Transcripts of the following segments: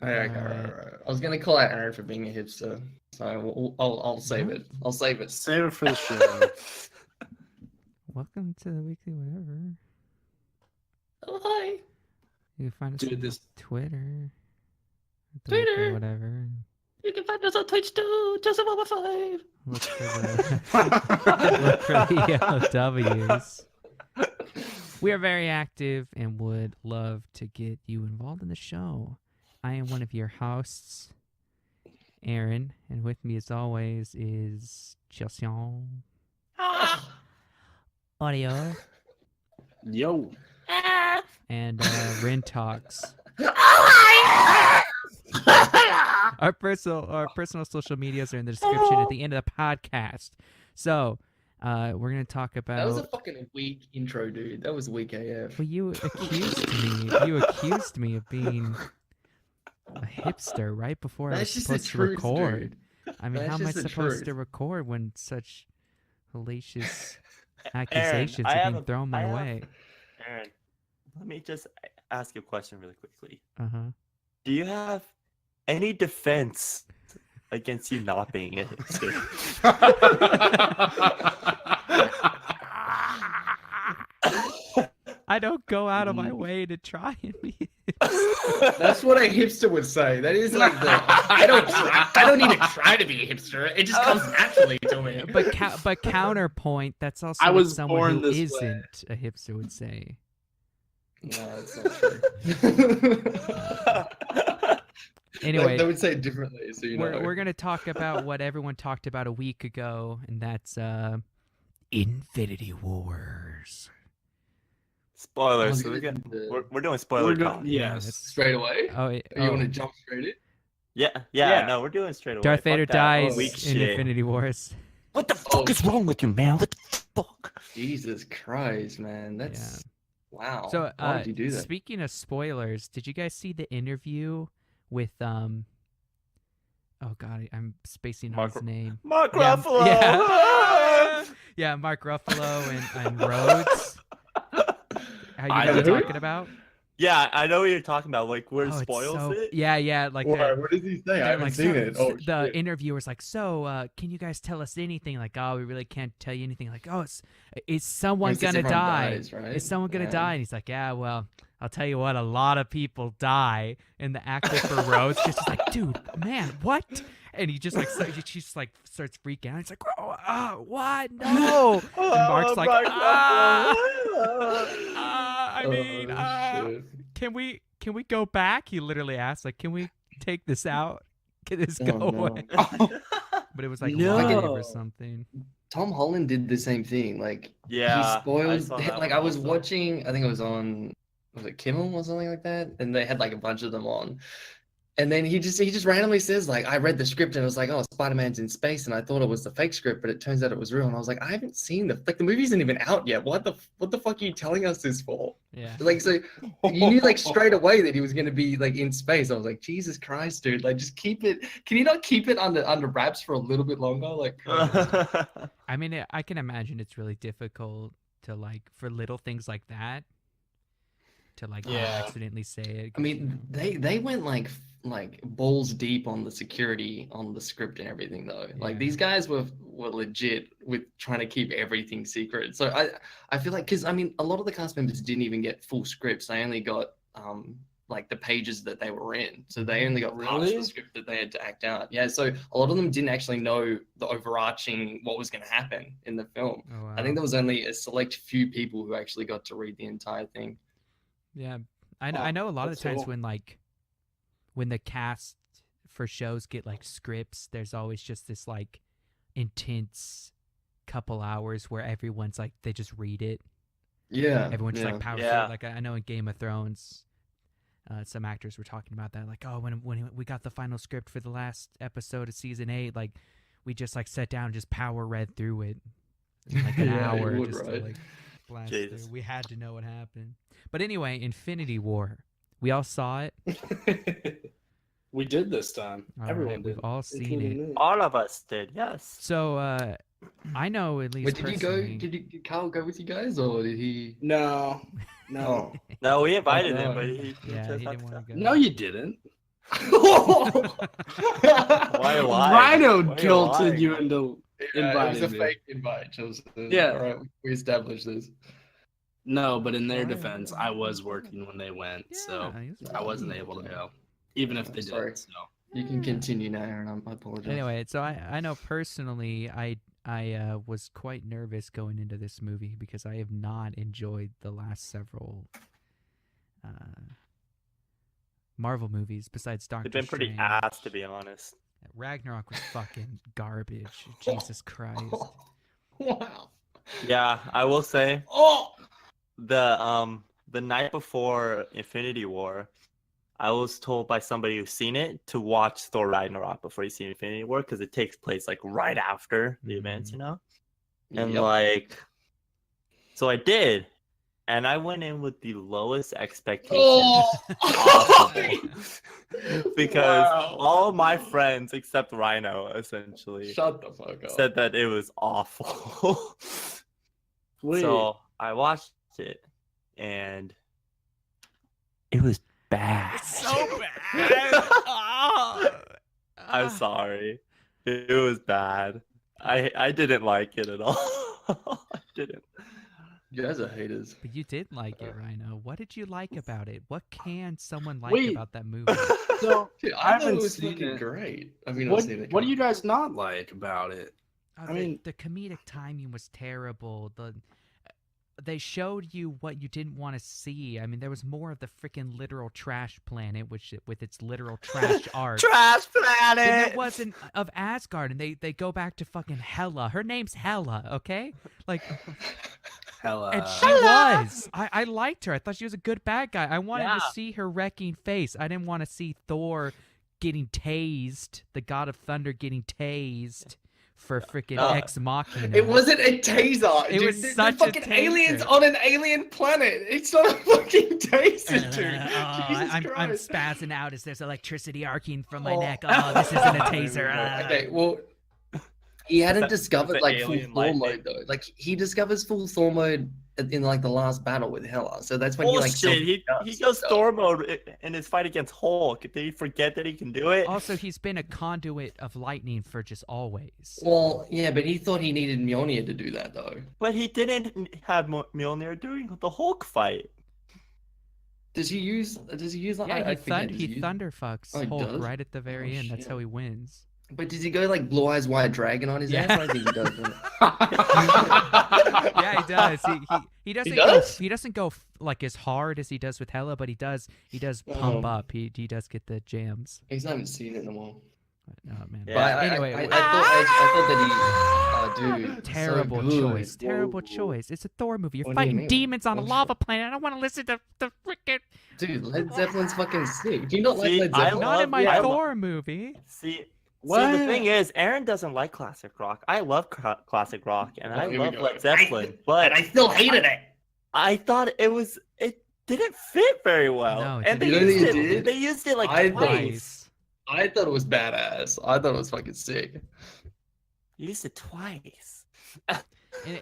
Okay, right. I was gonna call out Aaron for being a hipster, so I'll save it. I'll save it. Save it for the show. Welcome to the weekly whatever. Oh hi. You can find us Dude, on this- Twitter. At the Twitter. Weekly whatever. You can find us on Twitch too. Joseph5. Look for the yellow W's. We are very active and would love to get you involved in the show. I am one of your hosts, Aaron, and with me as always is Chelsea Audio Yo. and Rin Talks. Our personal social medias are in the description at the end of the podcast. So, we're gonna talk about. That was a fucking weak intro, dude. That was weak AF. Well, you accused me of being a hipster right before I was That's just the supposed to truth, record. dude. I mean, That's how am I just the supposed truth. to record when such hellacious Aaron, accusations I are have being a- thrown my I have- way? Aaron, let me just ask you a question really quickly. Uh-huh. Do you have any defense against you not being a hipster? I don't go out of my way to try and be. That's what a hipster would say. That is like the I don't need to try to be a hipster. It just comes naturally to me. But counterpoint, that's also I what was someone born who this way. isn't a hipster would say. No, that's not true. Anyway, they would say it differently, so you know. we're gonna talk about what everyone talked about a week ago, and that's Infinity Wars. Spoilers. I So was we're, gonna getting, do the- we're doing spoiler We're talk. going, yes. straight away. Oh, You want to jump straight in? Yeah, Yeah. no, we're doing straight away. Darth Fuck Vader that dies weak in shit. Infinity Wars. What the fuck is wrong with you, man? What the fuck? Jesus Christ, man, that's wow. So, Why would you do that? speaking of spoilers, did you guys see the interview with Oh God, I'm spacing on his name. Mark Yeah, Ruffalo! yeah. Yeah, Mark Ruffalo and Rhodes. How you I know what know. I'm talking about? Yeah, I know what you're talking about. Like, where it Oh, it's spoils so- it? Yeah, like What? that. What does he say? I They're haven't like, seen so- it. Oh, the shit. interviewer's like, so can you guys tell us anything? Like, oh, we really can't tell you anything. Like, oh, is someone Since gonna everyone die? dies, right? Is someone gonna Yeah. die? And he's like, yeah, well, I'll tell you what, a lot of people die. And the actor for Rhodes just like, dude, man, what? And he just like, she just like starts freaking out. He's like, what? No. And Mark's like, I mean, shit. can we go back? He literally asked, like, can we take this out? Can this Oh, go no. away? But it was like No. live or something. Tom Holland did the same thing. Like, Yeah, he I spoiled. saw that Like, one I was also. watching. I think it was on. Was it Kimmel or something like that? And they had like a bunch of them on. And then he just randomly says like, I read the script and it was like, oh, Spider-Man's in space, and I thought it was the fake script, but it turns out it was real. And I was like, I haven't seen the movie isn't even out yet. What the fuck are you telling us this for? Yeah. Like, so you knew like straight away that he was gonna be like in space. I was like, Jesus Christ, dude! Like, just keep it. Can you not keep it under wraps for a little bit longer? Like, I mean, I can imagine it's really difficult to like for little things like that to like not Yeah. accidentally say it. I mean, they went like balls deep on the security on the script and everything though. Like Yeah. these guys were legit with trying to keep everything secret. So I feel like, because I mean, a lot of the cast members didn't even get full scripts. They only got like the pages that they were in. So they only got parts of Really? the script that they had to act out. Yeah. So a lot of them didn't actually know the overarching what was going to happen in the film. Oh, wow. I think there was only a select few people who actually got to read the entire thing. Yeah, I know a lot of that's the times cool. when the cast for shows get like scripts, there's always just this like intense couple hours where everyone's like they just read it. Yeah. Everyone just yeah. like powers Yeah. through. Like I know in Game of Thrones, some actors were talking about that. Like, oh, when we got the final script for the last episode of season 8, like we just like sat down and just power read through it in like an Yeah, you hour would, just to right? like blast Jesus. through. We had to know what happened. But anyway, Infinity War. We all saw it. We did this time. All Everyone right, did. we've all seen including it. me. All of us did, yes. So I know at least Wait, did you go? personally- Did Carl go with you guys, or did he? No. Oh, No, we invited him, no. but he Yeah, chose he not didn't to want come. to go. No, you didn't. Why lie? Rhino Why guilted lie? you into It was a inviting me. fake invite, Chelsea. Yeah. All right, we established this. No, but in their Why- defense, I was working when they went, so he was I wasn't able to go, even if they Sorry. did. So You can continue now, Aaron. I apologize. Anyway, so I know personally I was quite nervous going into this movie because I have not enjoyed the last several Marvel movies besides Doctor They've been pretty Strange. ass, to be honest. Ragnarok was fucking garbage. Jesus Christ. Wow. Yeah, I will say Oh. the night before Infinity War, I was told by somebody who's seen it to watch Thor Ragnarok before you see Infinity War because it takes place like right after the events, you know? And Yep. like, so I did, and I went in with the lowest expectations Oh. possible because Wow. all my friends except Rhino essentially Shut the fuck up. said that it was awful. wait, So I watched it, and it was bad. bad. I'm sorry. It was bad. I didn't like it at all. I didn't. You guys are haters. But you did like it, Rhino. What did you like about it? What can someone like Wait. about that movie? so Dude, I I thought haven't it was seen fucking it. great. I mean, what do you guys not like about it? Oh, mean- the comedic timing was terrible. They showed you what you didn't want to see. I mean, there was more of the freaking literal trash planet, which with its literal trash art. Trash than planet. there wasn't of Asgard, and they go back to fucking Hela. Her name's Hela, okay? Like, Hella. and she was. I liked her. I thought she was a good bad guy. I wanted Yeah. to see her wrecking face. I didn't want to see Thor getting tased, the god of thunder getting tased for freaking No. Ex Machina. It wasn't a taser. It dude. was They're such a fucking aliens taser. on an alien planet. It's not a fucking taser, dude. Jesus I'm Christ. spazzing out as there's electricity arcing from my Oh. neck. Oh, this isn't a taser. Okay, well, he hadn't that- discovered the like full alien Thor lightning. mode though. Like he discovers full Thor mode in like the last battle with Hela. So that's when he like Bullshit. He self-destructs goes stuff. Thor mode in his fight against Hulk. Did he forget that he can do it? Also, he's been a conduit of lightning for just always. Well, yeah, but he thought he needed Mjolnir to do that though. But he didn't have Mjolnir during the Hulk fight. Does he use like Yeah, I forget, does he use- thunderfucks Oh, he Hulk does? right at the very Oh, end. That's shit. how he wins. But does he go like blue eyes white dragon on his Yeah. ass? I think he does. doesn't Yeah, he does. He doesn't does? go he doesn't go like as hard as he does with Hela, but he does pump Oh. up. He does get the jams. He's not even seen it in a while. Oh man. Yeah. But Anyway, I thought that he, dude, so Terrible good. choice. Terrible Whoa. choice. It's a Thor movie. You're What do you fighting mean? demons on a What's lava planet. I don't want to listen to the freaking Dude, Led Zeppelin's fucking sick. Do you not See, like Led I Zeppelin? not in my yeah, I Thor movie. See, What? the thing is, Aaron doesn't like classic rock. I love classic rock, and Oh, I here we love go. Led Zeppelin, but And I still hated it. I thought it didn't fit very well. No, it and they didn't. used You know it. what it did? They used it like I thought- twice. I thought it was badass. I thought it was fucking sick. You used it twice.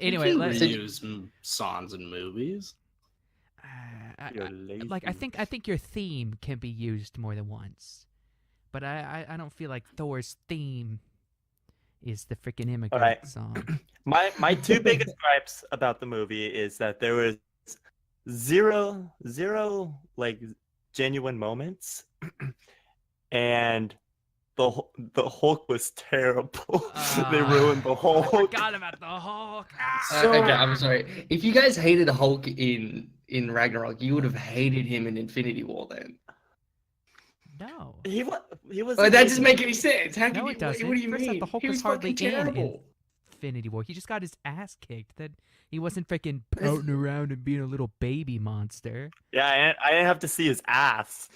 Anyway, you let's. can reuse songs in movies. You're lazy. Like I think your theme can be used more than once, but I don't feel like Thor's theme is the freaking immigrant Alright. song. My two biggest gripes about the movie is that there was zero like genuine moments, and the Hulk was terrible. They ruined the I Hulk. forgot about the Hulk. Okay, I'm sorry. If you guys hated Hulk in Ragnarok, you would have hated him in Infinity War then. No. He was. But that doesn't make any sense. How can No, you, it doesn't. What do you First off, mean? the Hulk He was was hardly fucking in terrible. Infinity War. He just got his ass kicked. That he wasn't freaking pouting around and being a little baby monster. Yeah, I didn't have to see his ass.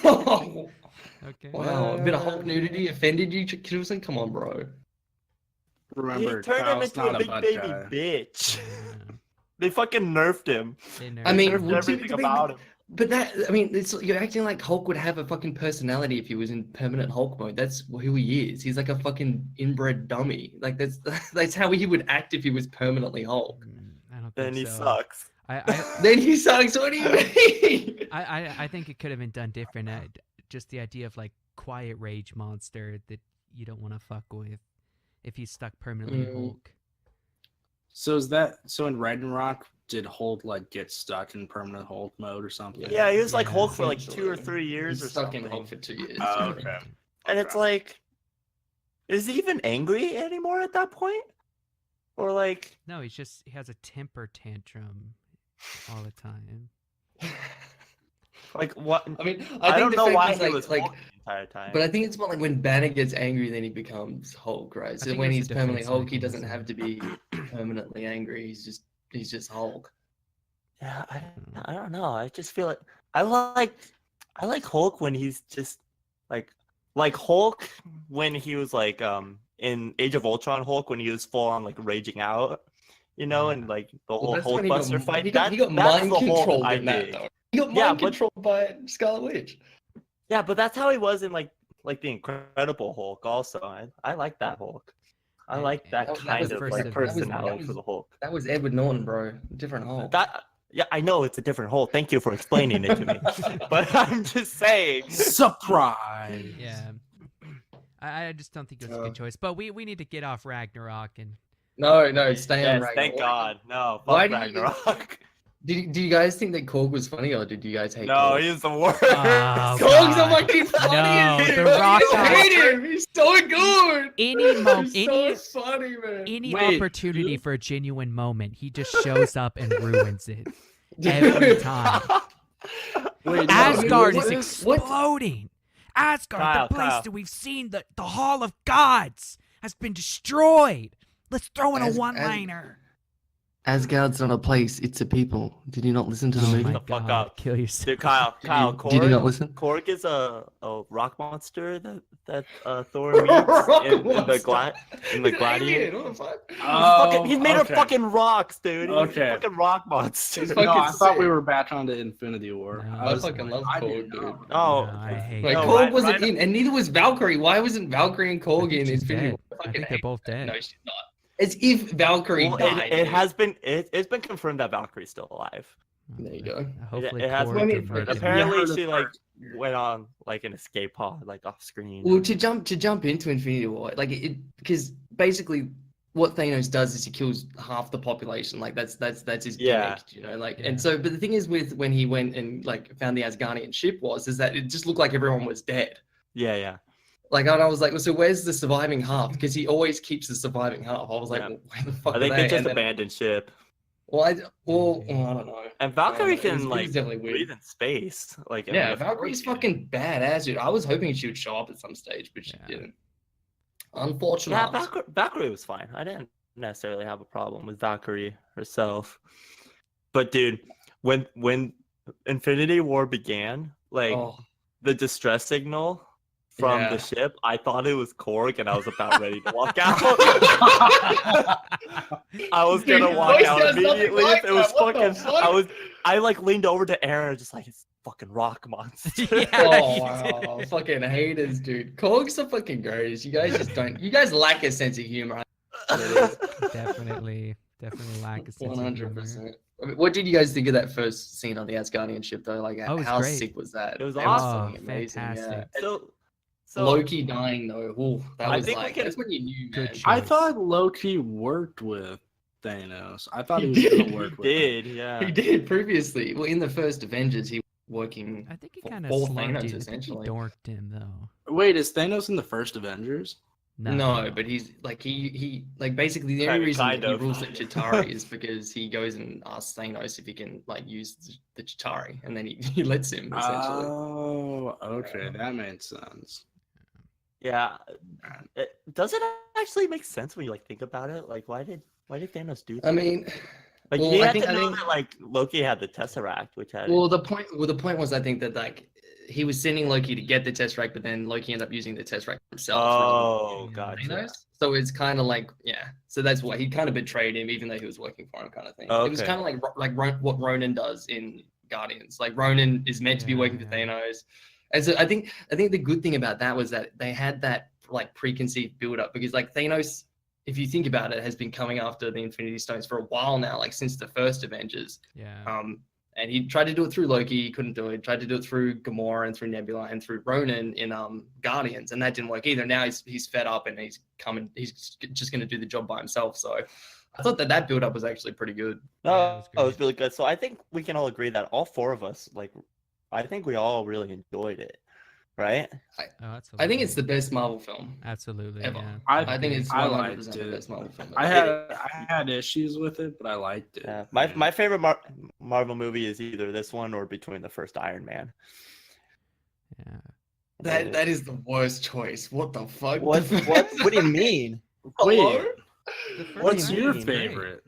Wow, Okay. a bit of Hulk nudity offended you, Kilson? Come on, bro. Remember, He turned him Kyle's into a not big butt baby guy. bitch. Yeah, They fucking nerfed him. they I mean, nerfed him. Nerfed would you- everything about him. But that, I mean, you're acting like Hulk would have a fucking personality if he was in permanent Hulk mode. That's who he is. He's like a fucking inbred dummy. Like that's how he would act if he was permanently Hulk. I don't think Then he so. sucks. I Then he sucks. What do you mean? I think it could have been done different. just the idea of like quiet rage monster that you don't want to fuck with if he's stuck permanently in Hulk. So in Ragnarok, did Hulk like get stuck in permanent Hulk mode or something? Yeah, he was like Yeah, Hulk for like essentially. 2 or 3 years He's or stuck something. in Hulk for 2 years. Oh, yeah. okay. And it's like, is he even angry anymore at that point? Or like, No, he has a temper tantrum all the time. like what? I mean, I don't the know fact why is, he like, was Hulk the entire time. but I think it's more like when Banner gets angry, then he becomes Hulk, right? So think when it's a he's permanently defense Hulk, he doesn't mechanism. have to be permanently angry. He's just Hulk. Yeah, I don't know. I just feel like I like Hulk when he's just like Hulk when he was like in Age of Ultron Hulk when he was full on like raging out, you know, and like the whole that's when Hulkbuster fight. He got That's mind the Hulk controlled I in that, dig. though. He got Yeah, mind but- controlled by Scarlet Witch. Yeah, but that's how he was in like the Incredible Hulk. Also, I like that Hulk. I Yeah, like that that was kind the of first like of- personality that was- for the Hulk. That was Edward Norton, bro. Different Hulk. That yeah, I know it's a different Hulk. Thank you for explaining it to me. But I'm just saying. Surprise. Yeah. I just don't think it was a Oh. good choice. But we need to get off Ragnarok and No, stay on Yes, Ragnarok. thank God. No, Why fuck do you- Ragnarok. Do you guys think that Korg was funny, or did you guys hate No, Korg? he's the worst. Oh, Korg's God. the fucking funniest. No, dude. The Rock I guy- hate him. He's so good. He's so funny, man. any Wait, opportunity you- for a genuine moment, he just shows up and ruins it every time. Wait, Asgard what- is what- exploding. Asgard, Kyle, the place Kyle. that we've seen, the Hall of Gods, has been destroyed. Let's throw in a As- one-liner. Asgard's not a place; it's a people. Did you not listen to the Oh movie? my The fuck God, up. kill yourself. Dude, Kyle, Did you not Korg, listen? Korg is a rock monster that Thor meets in the Gladiator. What the fuck? Oh, He's made of okay. fucking rocks, dude. He's Okay. a fucking rock monster. He's No, fucking I thought we sick. were back on to Infinity War. No. I fucking love I Korg, didn't dude. know. Oh, No, I hate Like No, Korg right- wasn't right- in, and neither was Valkyrie. Why wasn't Valkyrie and I Korg think in she's Infinity dead. War? I Fucking think they're hate both that. dead. No, she's not. As if Valkyrie Well, died. it dude. has been it's been confirmed that Valkyrie's still alive. There you go. Hopefully, it has Korg been- converted him. Apparently, heard of she like her. went on like an escape pod, like off screen. Well, to jump into Infinity War, like it, because basically what Thanos does is he kills half the population. Like that's his Yeah. gimmick, you know. Like, Yeah. and so, but the thing is, with when he went and like found the Asgardian ship is that it just looked like everyone was dead. Yeah. Like, and I was like, well, so where's the surviving half? Because he always keeps the surviving half. I was like, Yeah. well, where the fuck I think are they they? just And then- abandoned ship. well, I don't know. And Valkyrie It was- can it like was definitely weird. breathe in space. Like in, Yeah, like, a Valkyrie's game. fucking badass, dude. I was hoping she would show up at some stage, but she Yeah. didn't. Unfortunately. Yeah, Valkyrie was fine. I didn't necessarily have a problem with Valkyrie herself. But dude, when Infinity War began, like Oh. the distress signal from Yeah. the ship, I thought it was Korg and I was about ready to walk out. I was Dude, gonna your walk voice out sounds nothing immediately. like It was that. What the fucking fuck? I like leaned over to Aaron just like it's fucking rock monster. Yeah, Oh you wow, did. fucking haters, dude. Korg's the fucking greatest. You guys just don't. You guys lack a sense of humor. definitely lack a sense of humor. 100%. I mean, what did you guys think of that first scene on the Asgardian ship, though? Like, Oh, it was how great. sick was that? It was That awesome. fucking amazing, yeah. Fantastic. So Loki dying though. Ooh, that I was think we like can- that's when you knew, Good man. choice. I thought Loki worked with Thanos. I thought he He was going did. to work with did, yeah. He did previously. Well, in the first Avengers, he was working. I think he for kind of both slumped Thanos, it. I think he essentially. dorked him though. Wait, is Thanos in the first Avengers? No, but he's like he like basically the only Kinda- reason kind that he of. rules at Chitauri is because he goes and asks Thanos if he can like use the Chitauri, and then he lets him essentially. Oh, okay, that made sense. Yeah. Does it actually make sense when you like think about it? Like why did Thanos do that? I mean, Like well, you I had think- to I know think- that like Loki had the Tesseract, which had the point was I think that like he was sending Loki to get the Tesseract, but then Loki ended up using the Tesseract himself. Oh, Yeah. gotcha. Thanos. So it's kind of like so that's why he kind of betrayed him, even though he was working for him, kind of thing. It was Okay. kind of like what Ronan does in Guardians. Like Ronan is meant to be working for Yeah. Thanos, and so I think the good thing about that was that they had that like preconceived build up, because like Thanos, if you think about it, has been coming after the Infinity Stones for a while now, like since the first Avengers. Yeah. And he tried to do it through Loki, he couldn't do it. He tried to do it through Gamora and through Nebula and through Ronan in Guardians, and that didn't work either. Now he's fed up and he's just going to do the job by himself. So I thought that build up was actually pretty good. Yeah, it was No, it was great. really good. So I think we can all agree that all four of us, like, I think we all really enjoyed it, right? Oh, absolutely. I think it's the best Marvel film absolutely ever. yeah. I think it's I 100% liked the it. best Marvel film. I ever. had issues with it, but I liked it. Yeah. My favorite Marvel movie is either this one or Between the First Iron Man. Yeah. That is the worst choice. What the fuck? What do you mean? Hello? Wait, The first what's one your was great. favorite?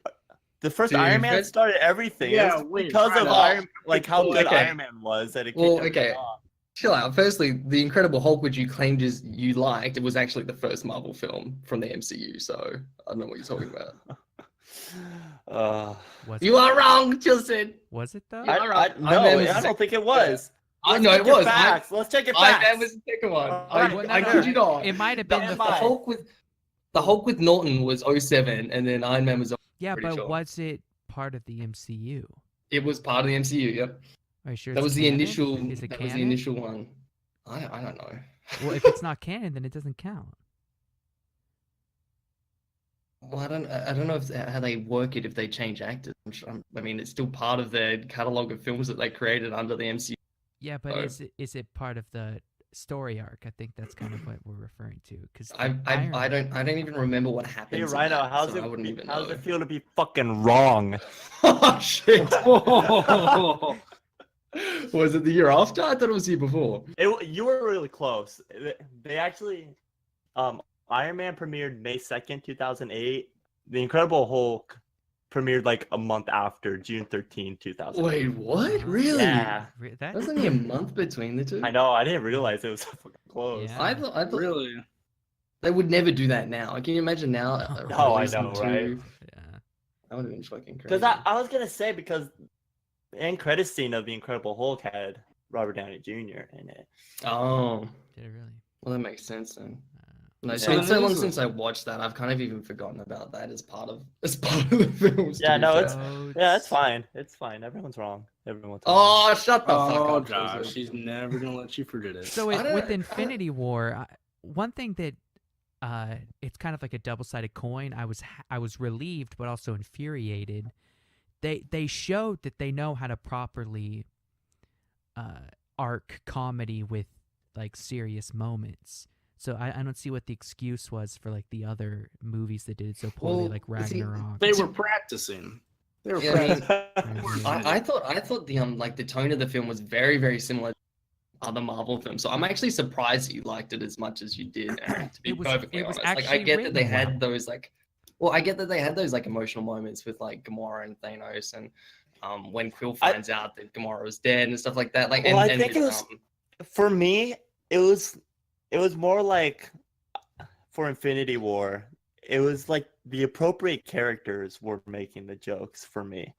The first Dude, Iron Man that's- started everything. Yeah, It was wait, because of right Iron, like how good Okay. Iron Man was that it kicked Well, everything okay. off. Chill out. Firstly, The Incredible Hulk, which you claimed you liked, it was actually the first Marvel film from the MCU. So I don't know what you're talking about. Was You are wrong, Justin. Was it though? Yeah. Alright, no, Iron Man was I the don't think it was. I Let's know check it your was. Facts. Let's check your Iron facts. Man was the second one. Alright, well, I no, kid you not. It might have The, been Stand the the by. Hulk with Norton was 07, and then Iron Man was. yeah, pretty but sure. was it part of the MCU? It was part of the MCU. Yep. Are you sure That it's was the canon? initial. Is it That canon? was the initial one. I don't know. Well, if it's not canon, then it doesn't count. Well, I don't know how they work it if they change actors. I mean, it's still part of their catalog of films that they created under the MCU. Yeah, but Oh. is it part of the story arc? I think that's kind of what we're referring to. Because I don't even remember what happened. Hey, Rhino, that, how's so I wouldn't it? even How's know. it feel to be fucking wrong? Oh shit! Was it the year after? I thought it was the year before. You were really close. They actually, Iron Man premiered May 2nd, 2008. The Incredible Hulk premiered like a month after, June 13, 2008. Wait, what? Really? Yeah. That, There was only a month between the two. I know. I didn't realize it was so fucking close. Yeah. I thought Really? they would never do that now. Can you imagine now? No, I releasing know, two? right? yeah. That would have been fucking crazy. Because I was gonna say because the end credit scene of the Incredible Hulk had Robert Downey Jr. in it. Oh, Did it really? well, that makes sense then. No, it's Yeah. been so long It is- since I watched that. I've kind of even forgotten about that as part of the films. Yeah, to be no, fair. it's- Yeah, it's fine. It's fine. Everyone's wrong. Everyone's wrong. Oh, shut the fuck Oh, up, Josh, Joseph. she's never gonna let you forget it. So I don't- with Infinity War, one thing that it's kind of like a double-sided coin. I was relieved, but also infuriated. They showed that they know how to properly arc comedy with like serious moments. So I don't see what the excuse was for like the other movies that did it so poorly, Well, like see, Ragnarok. They were practicing. They were Yeah, I mean, practicing. I thought the like the tone of the film was very, very similar to other Marvel films. So I'm actually surprised you liked it as much as you did, Aaron, to be It was- perfectly it was honest. Like I actually get that they written had those like I get that they had those like emotional moments with like Gamora and Thanos and when Quill finds out that Gamora was dead and stuff like that. Like Well, I and think with, it was- For me, it was more like for Infinity War. It was like the appropriate characters were making the jokes for me.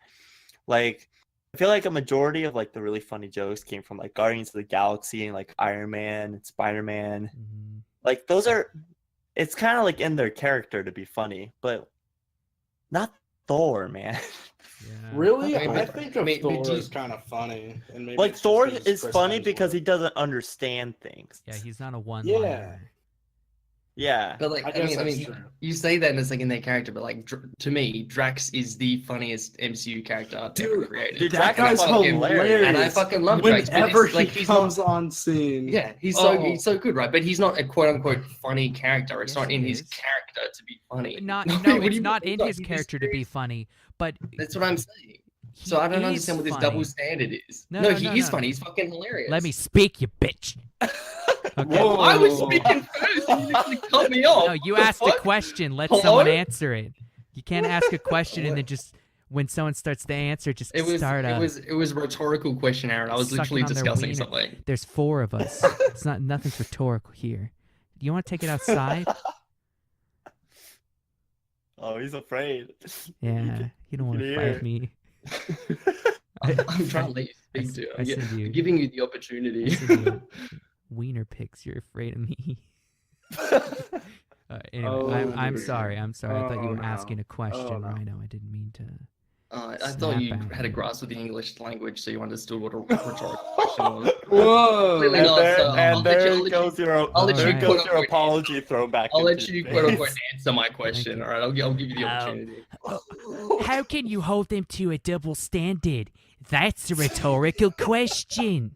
Like I feel like a majority of like the really funny jokes came from like Guardians of the Galaxy and like Iron Man and Spider-Man. Mhm. Like those are it's kind of like in their character to be funny, but not Thor, man. Yeah. Really? I mean, I think of but Thor do you- as kind of funny. And maybe Like it's just Thor 'cause it's is Chris funny because Hemsworth. he doesn't understand things. Yeah, he's not a one-liner. Yeah. But like, I I, guess mean, that's you, true. you say that and it's like in their character, but like to me, Drax is the funniest MCU character ever Dude, created. Dude, That Drax is guy's fucking hilarious. And I fucking love Drax. but Whenever it's like he he's comes not, on scene. yeah, he's Oh. so good, right? But he's not a quote unquote funny character. It's Yes, not in he his is. character to be funny. Not What no, do it's you not mean? in No, his he's character to be serious. funny, but That's what I'm saying. he So I don't is understand what this funny. double standard is. No, No, no, he no, is no. funny. He's fucking hilarious. Let me speak, you bitch. Okay. Whoa. I was speaking first. You literally cut me off. No, you What the asked a fuck? question. Let Hello? someone answer it. You can't ask a question and then just when someone starts to answer, just It was start up. it was a rhetorical question, Aaron. I was Sucking literally on their discussing wiener. something. There's 4 of us. It's not nothing's rhetorical here. You want to take it outside? Oh, he's afraid. Yeah, you don't want to can fight hear. me. I'm trying to let you I speak s- to. I send you- giving you the I opportunity. send you wiener pics. You're afraid of me. Anyway, Oh, I'm dear. sorry. I'm sorry. I thought you Oh, were no. asking a question, no. Rhino. I didn't mean to. I thought you Snap had a out. grasp of the English language, so you understood what a rhetorical question was. Whoa! Clearly And not, there, so I'll let you- I'll let you- goes your I'll let you there goes your quote-unquote apology throwback. I'll let into you space. quote unquote answer my question. you. All right, I'll give you the Oh. opportunity. How can you hold them to a double standard? That's a rhetorical question.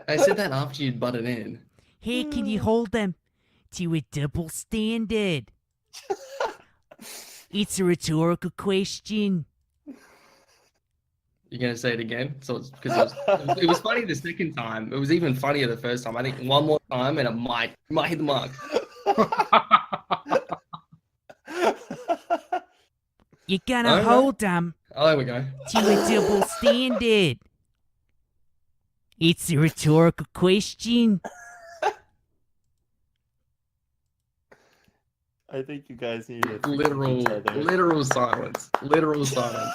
I said that after you'd butted in. How can you hold them to a double standard? It's a rhetorical question. You're gonna say it again? So it's because it was funny the second time. It was even funnier the first time. I think one more time and it might hit the mark. You're gonna Alright. hold them Oh, there we go. to a double standard. It's a rhetorical question. I think you guys need to Literal silence. Literal silence.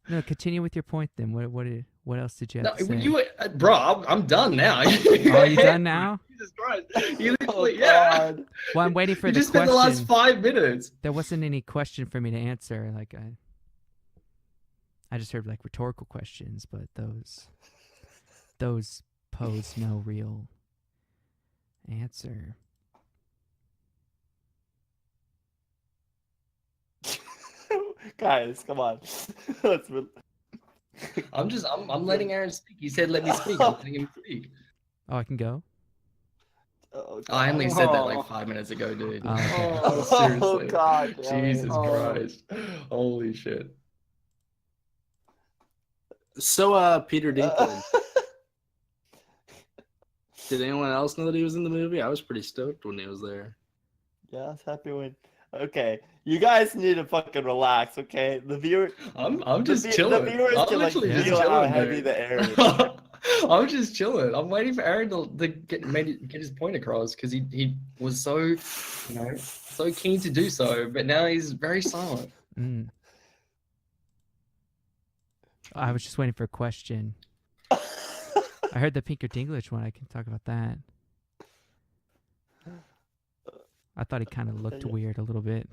No, continue with your point then. What else did you No, have to say? you, bro, I'm done now. Oh, you done now? Jesus Christ! You Oh, literally, yeah. God. Well, I'm waiting for You the just spent question. the last 5 minutes. There wasn't any question for me to answer. Like I just heard like rhetorical questions, but those pose no real answer. Guys, come on. Let's. I'm letting Aaron speak. He said, "Let me speak." I'm letting him speak. Oh, I can go. Oh, I only said that Oh. like 5 minutes ago, dude. Oh, okay. Oh, Seriously. God. damn it. Jesus Oh. Christ. Holy shit. So, Peter Dinklage. Did anyone else know that he was in the movie? I was pretty stoked when he was there. Yeah, I was happy when. Okay, you guys need to fucking relax. Okay, the viewer. I'm just the chilling. viewers I'm can like literally just feel how chilling, heavy dude. the air is. I'm just chilling. I'm waiting for Aaron to get his point across because he was so so keen to do so, but now he's very silent. Mm. I was just waiting for a question. I heard the Peter Dinklage one. I can talk about that. I thought he kind of looked Yeah. weird a little bit.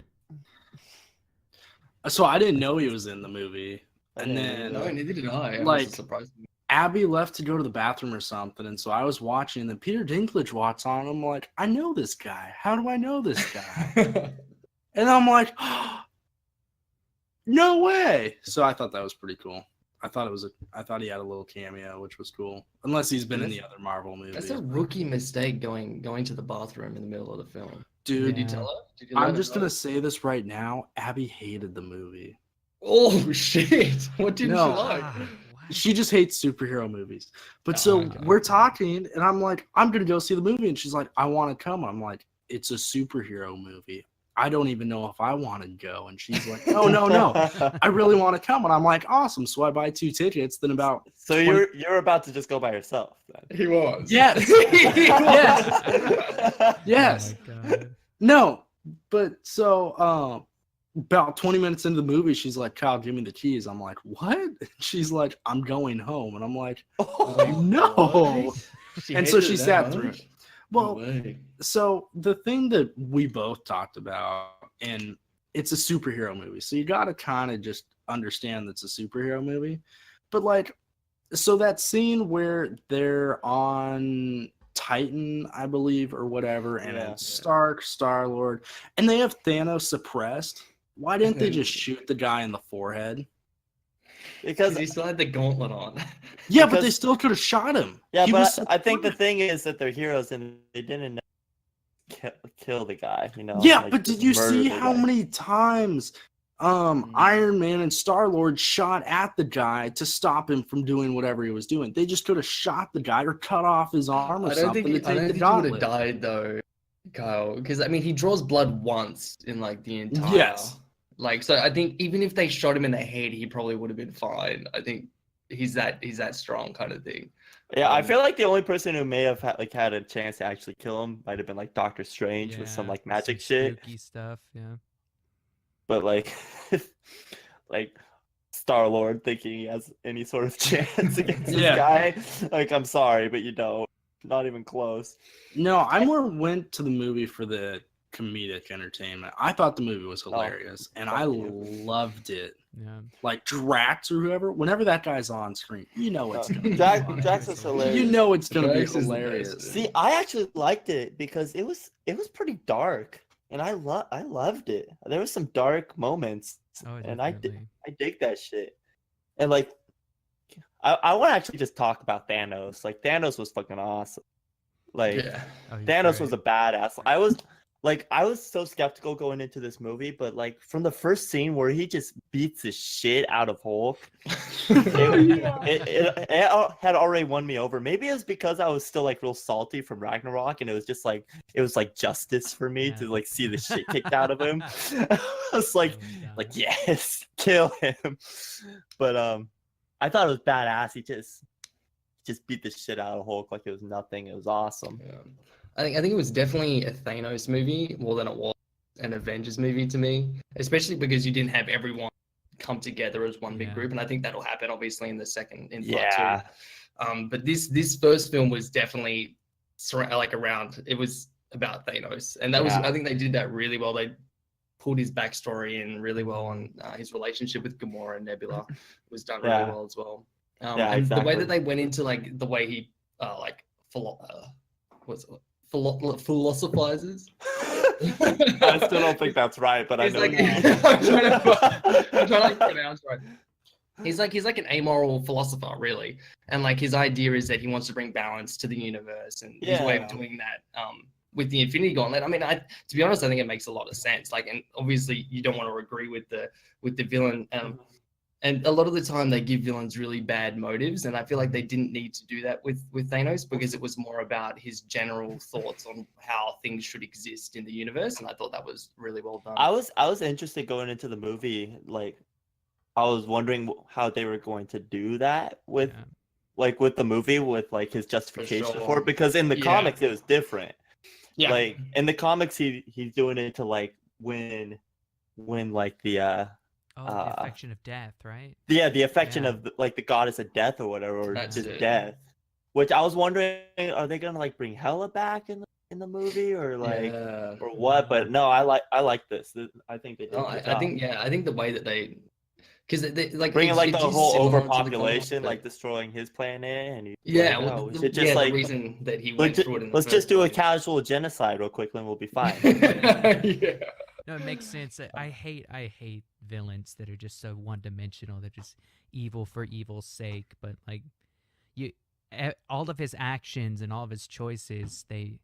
So I didn't know he was in the movie. And Yeah, then No, neither did I. I Like- was surprised. Abby left to go to the bathroom or something, and so I was watching, and then Peter Dinklage walks on. I'm like, I know this guy. How do I know this guy? And I'm like, no way. So I thought that was pretty cool. I thought he had a little cameo, which was cool. Unless he's been in the other Marvel movies. That's a rookie mistake going to the bathroom in the middle of the film. Dude, Did you tell her? Did you let I'm her just know? gonna say this right now. Abby hated the movie. Oh shit! What didn't No. you like? Ah, what? She just hates superhero movies. But so okay. we're talking, and I'm like, I'm gonna go see the movie, and she's like, I want to come. I'm like, it's a superhero movie. I don't even know if I want to go. And she's like, oh no, I really want to come. And I'm like, awesome. So I buy 2 tickets. Then about So you're about to just go by yourself then. He was. Yes. Yes. yes, Oh my God. no, but so about 20 minutes into the movie, she's like, Kyle, give me the keys. I'm like, what? She's like, I'm going home. And I'm like, no. And so she sat through it. Well, so the thing that we both talked about, and it's a superhero movie, so you got to kind of just understand that's a superhero movie. But like, so that scene where they're on Titan, I believe, or whatever, and Yeah. it's Stark, Star-Lord, and they have Thanos suppressed. Why didn't they just shoot the guy in the forehead? Because he still had the gauntlet on. Yeah, but they Because- still could have shot him. yeah, He but was I think the suppressed. thing is that they're heroes and they didn't kill the guy. You know. Yeah, like, but did just you murder see the how guy. many times Iron Man and Star-Lord shot at the guy to stop him from doing whatever he was doing? They just could have shot the guy or cut off his arm or I don't something think to I take don't the think he would gauntlet. have died though, Kyle. Because I mean, he draws blood once in like the entire. Yes. Like so, I think even if they shot him in the head, he probably would have been fine. I think he's that strong kind of thing. Yeah, I Um, feel like the only person who may have had a chance to actually kill him might have been like Doctor Strange with some Yeah, like magic some shit. spooky stuff. Yeah. But like, like Star Lord thinking he has any sort of chance against this Yeah. guy. Like, I'm sorry, but you don't. Not even close. No, I more went to the movie for the comedic entertainment. I thought the movie was hilarious, and I fuck you. loved it. Yeah. Like Drax or whoever, whenever that guy's on screen, you know it's gonna be Drax, funny. Drax is hilarious. You know it's gonna be Drax is the hilarious. best. See, I actually liked it because it was pretty dark, and I loved it. There was some dark moments, Oh, and definitely. I dig that shit. And like, I want to actually just talk about Thanos. Like, Thanos was fucking awesome. Like, Yeah. Oh, he's Thanos great. was a badass. I was so skeptical going into this movie, but like from the first scene where he just beats the shit out of Hulk, it had already won me over. Maybe it was because I was still like real salty from Ragnarok, and it was like justice for me to Yeah. like see the shit kicked out of him. I was like, Oh, yeah. like yes, kill him. But I thought it was badass. He just beat the shit out of Hulk like it was nothing. It was awesome. Yeah. I think it was definitely a Thanos movie more than it was an Avengers movie to me, especially because you didn't have everyone come together as one big Yeah. group, and I think that'll happen obviously in the second in part Yeah. two. But this first film was definitely around. It was about Thanos, and that was Yeah. I think they did that really well. They pulled his backstory in really well, and his relationship with Gamora and Nebula was done really Yeah. well as well. Yeah, and the way exactly. that they went into like the way he what's it? Philosophizes. I still don't think that's right, but I He's know. like, what you mean. I'm trying to like pronounce right. He's like an amoral philosopher, really, and like his idea is that he wants to bring balance to the universe, and his way Yeah. of doing that, with the Infinity Gauntlet. I mean, to be honest, I think it makes a lot of sense. Like, and obviously, you don't want to agree with the villain, and a lot of the time they give villains really bad motives, and I feel like they didn't need to do that with Thanos because it was more about his general thoughts on how things should exist in the universe, and I thought that was really well done. I was interested going into the movie. Like, I was wondering how they were going to do that with Yeah. like with the movie with like his justification for sure. it, because in the Yeah. comics it was different. Yeah. Like in the comics he's doing it to like when like the Oh, the affection of death, right? the affection Yeah. of like the goddess of death or whatever, or That's just it. death. Which I was wondering, are they gonna like bring Hela back in the movie or like Yeah. or what? But no, I like this. I think they did. No, a good I job. think the way that they, because they like Bringing like the it's whole similar to the overpopulation, comic, like destroying his planet, and yeah, like, well, oh, we should just yeah, like the reason that he went let's, through it in the let's just first do a place. casual genocide real quick, and we'll be fine. Yeah. No, it makes sense. I hate villains that are just so one-dimensional. They're just evil for evil's sake. But like, all of his actions and all of his choices, they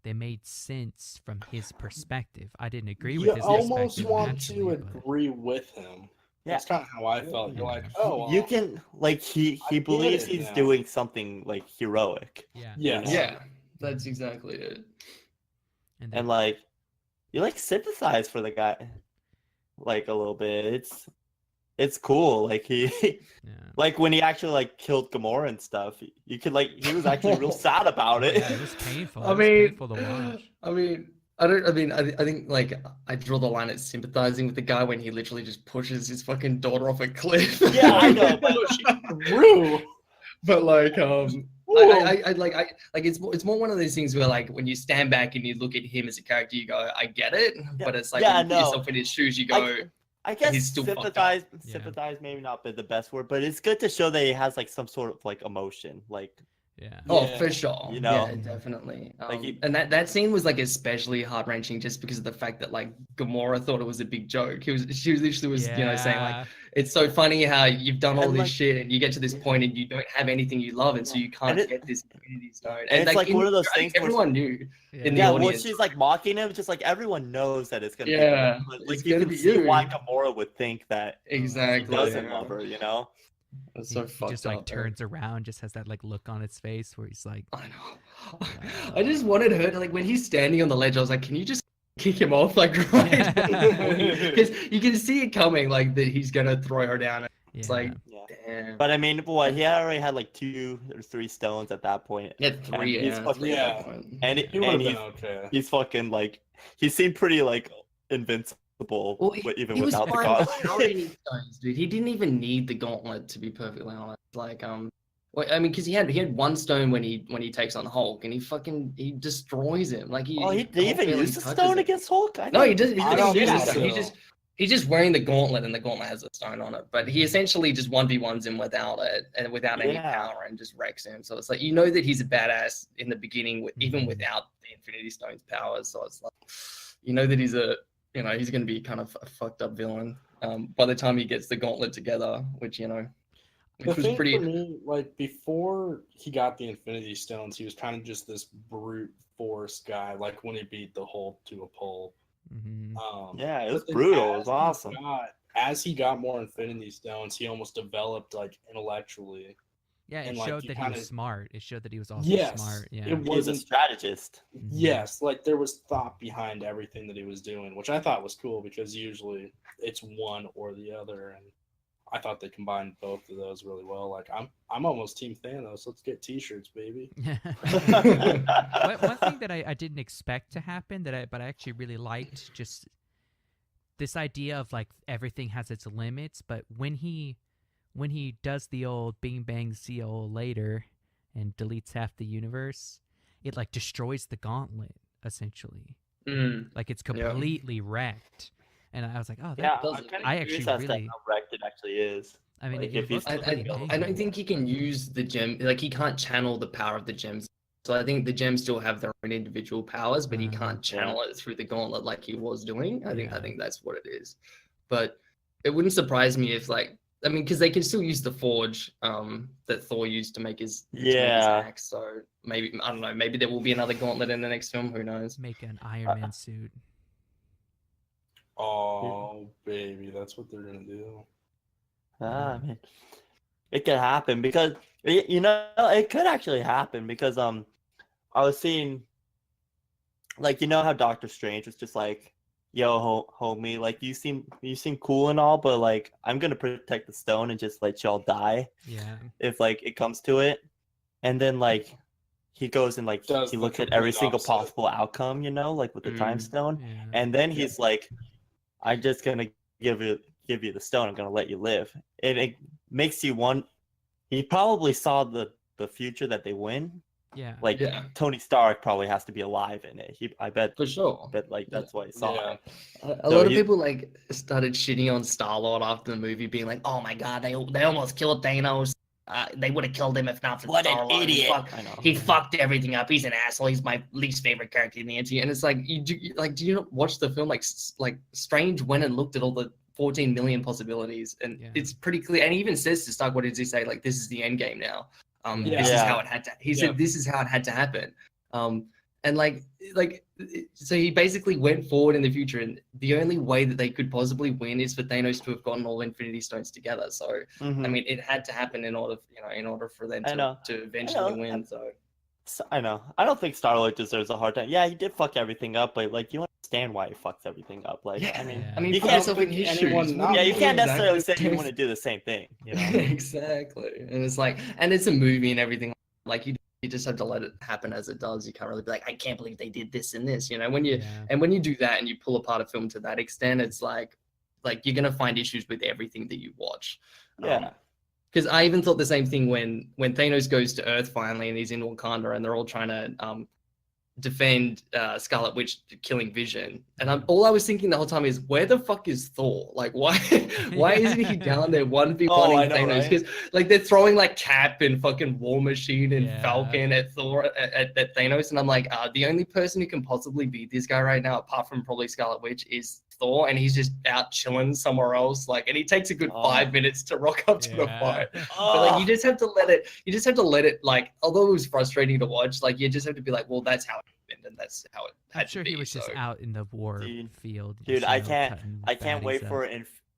made sense from his perspective. I didn't agree with You his almost perspective want naturally, to but- agree with him. Yeah. That's kind of how I felt. You're like, oh, well, You can like he I get believes it he's now. doing something like heroic, Yeah. yes. Yeah, that's exactly it. And and like you like sympathize for the guy like a little bit. It's cool. Like he yeah. like when he actually like killed Gamora and stuff. You could like he was actually real sad about Oh, it. yeah, it was painful. I It was mean, painful to watch. I think like I draw the line at sympathizing with the guy when he literally just pushes his fucking daughter off a cliff. Yeah, I know, but True. But like I like it's more one of those things where like when you stand back and you look at him as a character, you go, I get it. But it's like Yeah, when you put no. yourself in his shoes, you go, I guess he's still fucked up. Yeah. sympathize maybe not be the best word, but it's good to show that he has like some sort of like emotion. Like Yeah. oh, Yeah. for sure. You know? Yeah, definitely. Like he- and that scene was like especially heart wrenching just because of the fact that like Gamora thought it was a big joke. She was literally saying like, Yeah. it's so funny how you've done all And, this like- shit and you get to this point and you don't have anything you love, and so you can't And it- get this Infinity Stone. and it's like in- one of those I think things where- everyone knew. in the yeah, when audience. she's like mocking him, just like everyone knows that it's gonna Yeah, be him, but, it's like you gonna can be see you. why Gamora would think that he Exactly. doesn't love her, you know? It's He, so he fucked just like up, turns around, just has that like look on his face where he's like, I know. I just wanted her to like when he's standing on the ledge. I was like, can you just kick him off like right? Because you can see it coming, like that he's gonna throw her down. It's like, Yeah. damn. But I mean, what he already had like 2 or 3 stones at that point. He had three. And he's Yeah, fucking- three at Yeah. that point. And, He would have and been okay. he's fucking like he seemed pretty like invincible Well, even he was without the fine gauntlet. without any stones, dude. He didn't even need the gauntlet, to be perfectly honest. Like Well, I mean, because he had one stone when he takes on Hulk, and he destroys him. Like Oh, he Hulk didn't even barely use the touches stone him. against Hulk? No, he doesn't. He I doesn't don't use the think stone. so. He's just wearing the gauntlet, and the gauntlet has a stone on it. But he essentially just 1v1s him without it and without any Yeah. power, and just wrecks him. So it's like, you know that he's a badass in the beginning, even Mhm. without the Infinity Stone's powers. So it's like, you know that he's he's going to be kind of a fucked up villain by the time he gets the gauntlet together, which The was thing pretty. for me, like before he got the Infinity Stones, he was kind of just this brute force guy. Like when he beat the Hulk to a pulp. Hmm. Yeah, it but was then brutal. It was as he awesome. as he got more Infinity Stones, he almost developed like intellectually. Yeah, it And, like, showed you that he kinda- was smart. It showed that he was also Yes, smart. Yeah. it He was a wasn't. strategist. Mhm. Yes, like there was thought behind everything that he was doing, which I thought was cool because usually it's one or the other, and I thought they combined both of those really well. Like I'm almost Team Thanos. Let's get T-shirts, baby. One thing that I didn't expect to happen but I actually really liked, just this idea of like everything has its limits, but when he does the old bing bang see you later and deletes half the universe, it like destroys the gauntlet essentially. Mm. Like it's Yeah. completely wrecked. And I was like, oh, that, Yeah, does I'm it. kind I of actually curious as to really- how wrecked it actually is. I mean, Like, it if he's- looked I pretty don't big. think he can use the gem. Like he can't channel the power of the gems. So I think the gems still have their own individual powers, but he can't channel it through the gauntlet like he was doing. I Yeah. think that's what it is. But it wouldn't surprise me if because they can still use the forge that Thor used to make his Yeah. axe. So maybe I don't know. Maybe there will be another gauntlet in the next film. Who knows? Make an Iron Man suit. Oh baby, that's what they're gonna do. I mean, it could happen because it could actually happen because I was seeing, like, you know how Doctor Strange was just like, yo, homie, like you seem cool and all, but like I'm gonna protect the stone and just let y'all die Yeah. if like it comes to it. And then like he goes and like Does he the looks at every complete single opposite. possible outcome, like with the time stone. Yeah. And then he's like, I'm just gonna give you the stone. I'm gonna let you live. And it makes you want. He probably saw the future that they win. Yeah. Like Yeah. Tony Stark probably has to be alive in it. I bet For sure. like that's why he saw Yeah. it. A So lot of he- people like started shitting on Star-Lord after the movie, being like, "Oh my god, they almost killed Thanos. They would have killed him if not for What an Star-Lord. idiot!" He, I know. he fucked everything up. He's an asshole. He's my least favorite character in the MCU." And it's like, do you not watch the film? Like Strange went and looked at all the 14 million possibilities, and Yeah. it's pretty clear. And he even says to Stark, "What did he say? Like, this is the end game now. This is Yeah. how it had to." He said, "This is how it had to happen." And so he basically went forward in the future, and the only way that they could possibly win is for Thanos to have gotten all Infinity Stones together. So Mhm. I mean, it had to happen in order for them I know. to eventually know. win. So I know. I don't think Star-Lord deserves a hard time. Yeah, he did fuck everything up, but like you understand why he fucks everything up. Like yeah, I mean, Yeah. I mean, You put can't yourself in his anyone shoes. not- yeah, you can't necessarily say Exactly. you want to do the same thing. Exactly, and it's like, and it's a movie and everything. Like you just have to let it happen as it does. You can't really be like, I can't believe they did this and this. When you Yeah. and when you do that and you pull apart a film to that extent, it's like you're gonna find issues with everything that you watch. Yeah. Because I even thought the same thing when Thanos goes to Earth finally and he's in Wakanda and they're all trying to defend Scarlet Witch killing Vision. And all I was thinking the whole time is, where the fuck is Thor? Like, why isn't he down there 1v1ing Oh, I know, Thanos? right? Because like they're throwing like Cap and fucking War Machine and Yeah. Falcon at Thor at Thanos, and I'm like, the only person who can possibly beat this guy right now, apart from probably Scarlet Witch, is Thor, and he's just out chilling somewhere else. Like, and he takes a good Oh. 5 minutes to rock up to the Yeah. fight. But Oh, like, you just have to let it. Like, although it was frustrating to watch, like you just have to be like, well, that's how it happened, and that's how it had I'm sure to be. he was just so. out in the war Dude. field. Dude, just, I you know, can't- cutting I can't wait baddies for up.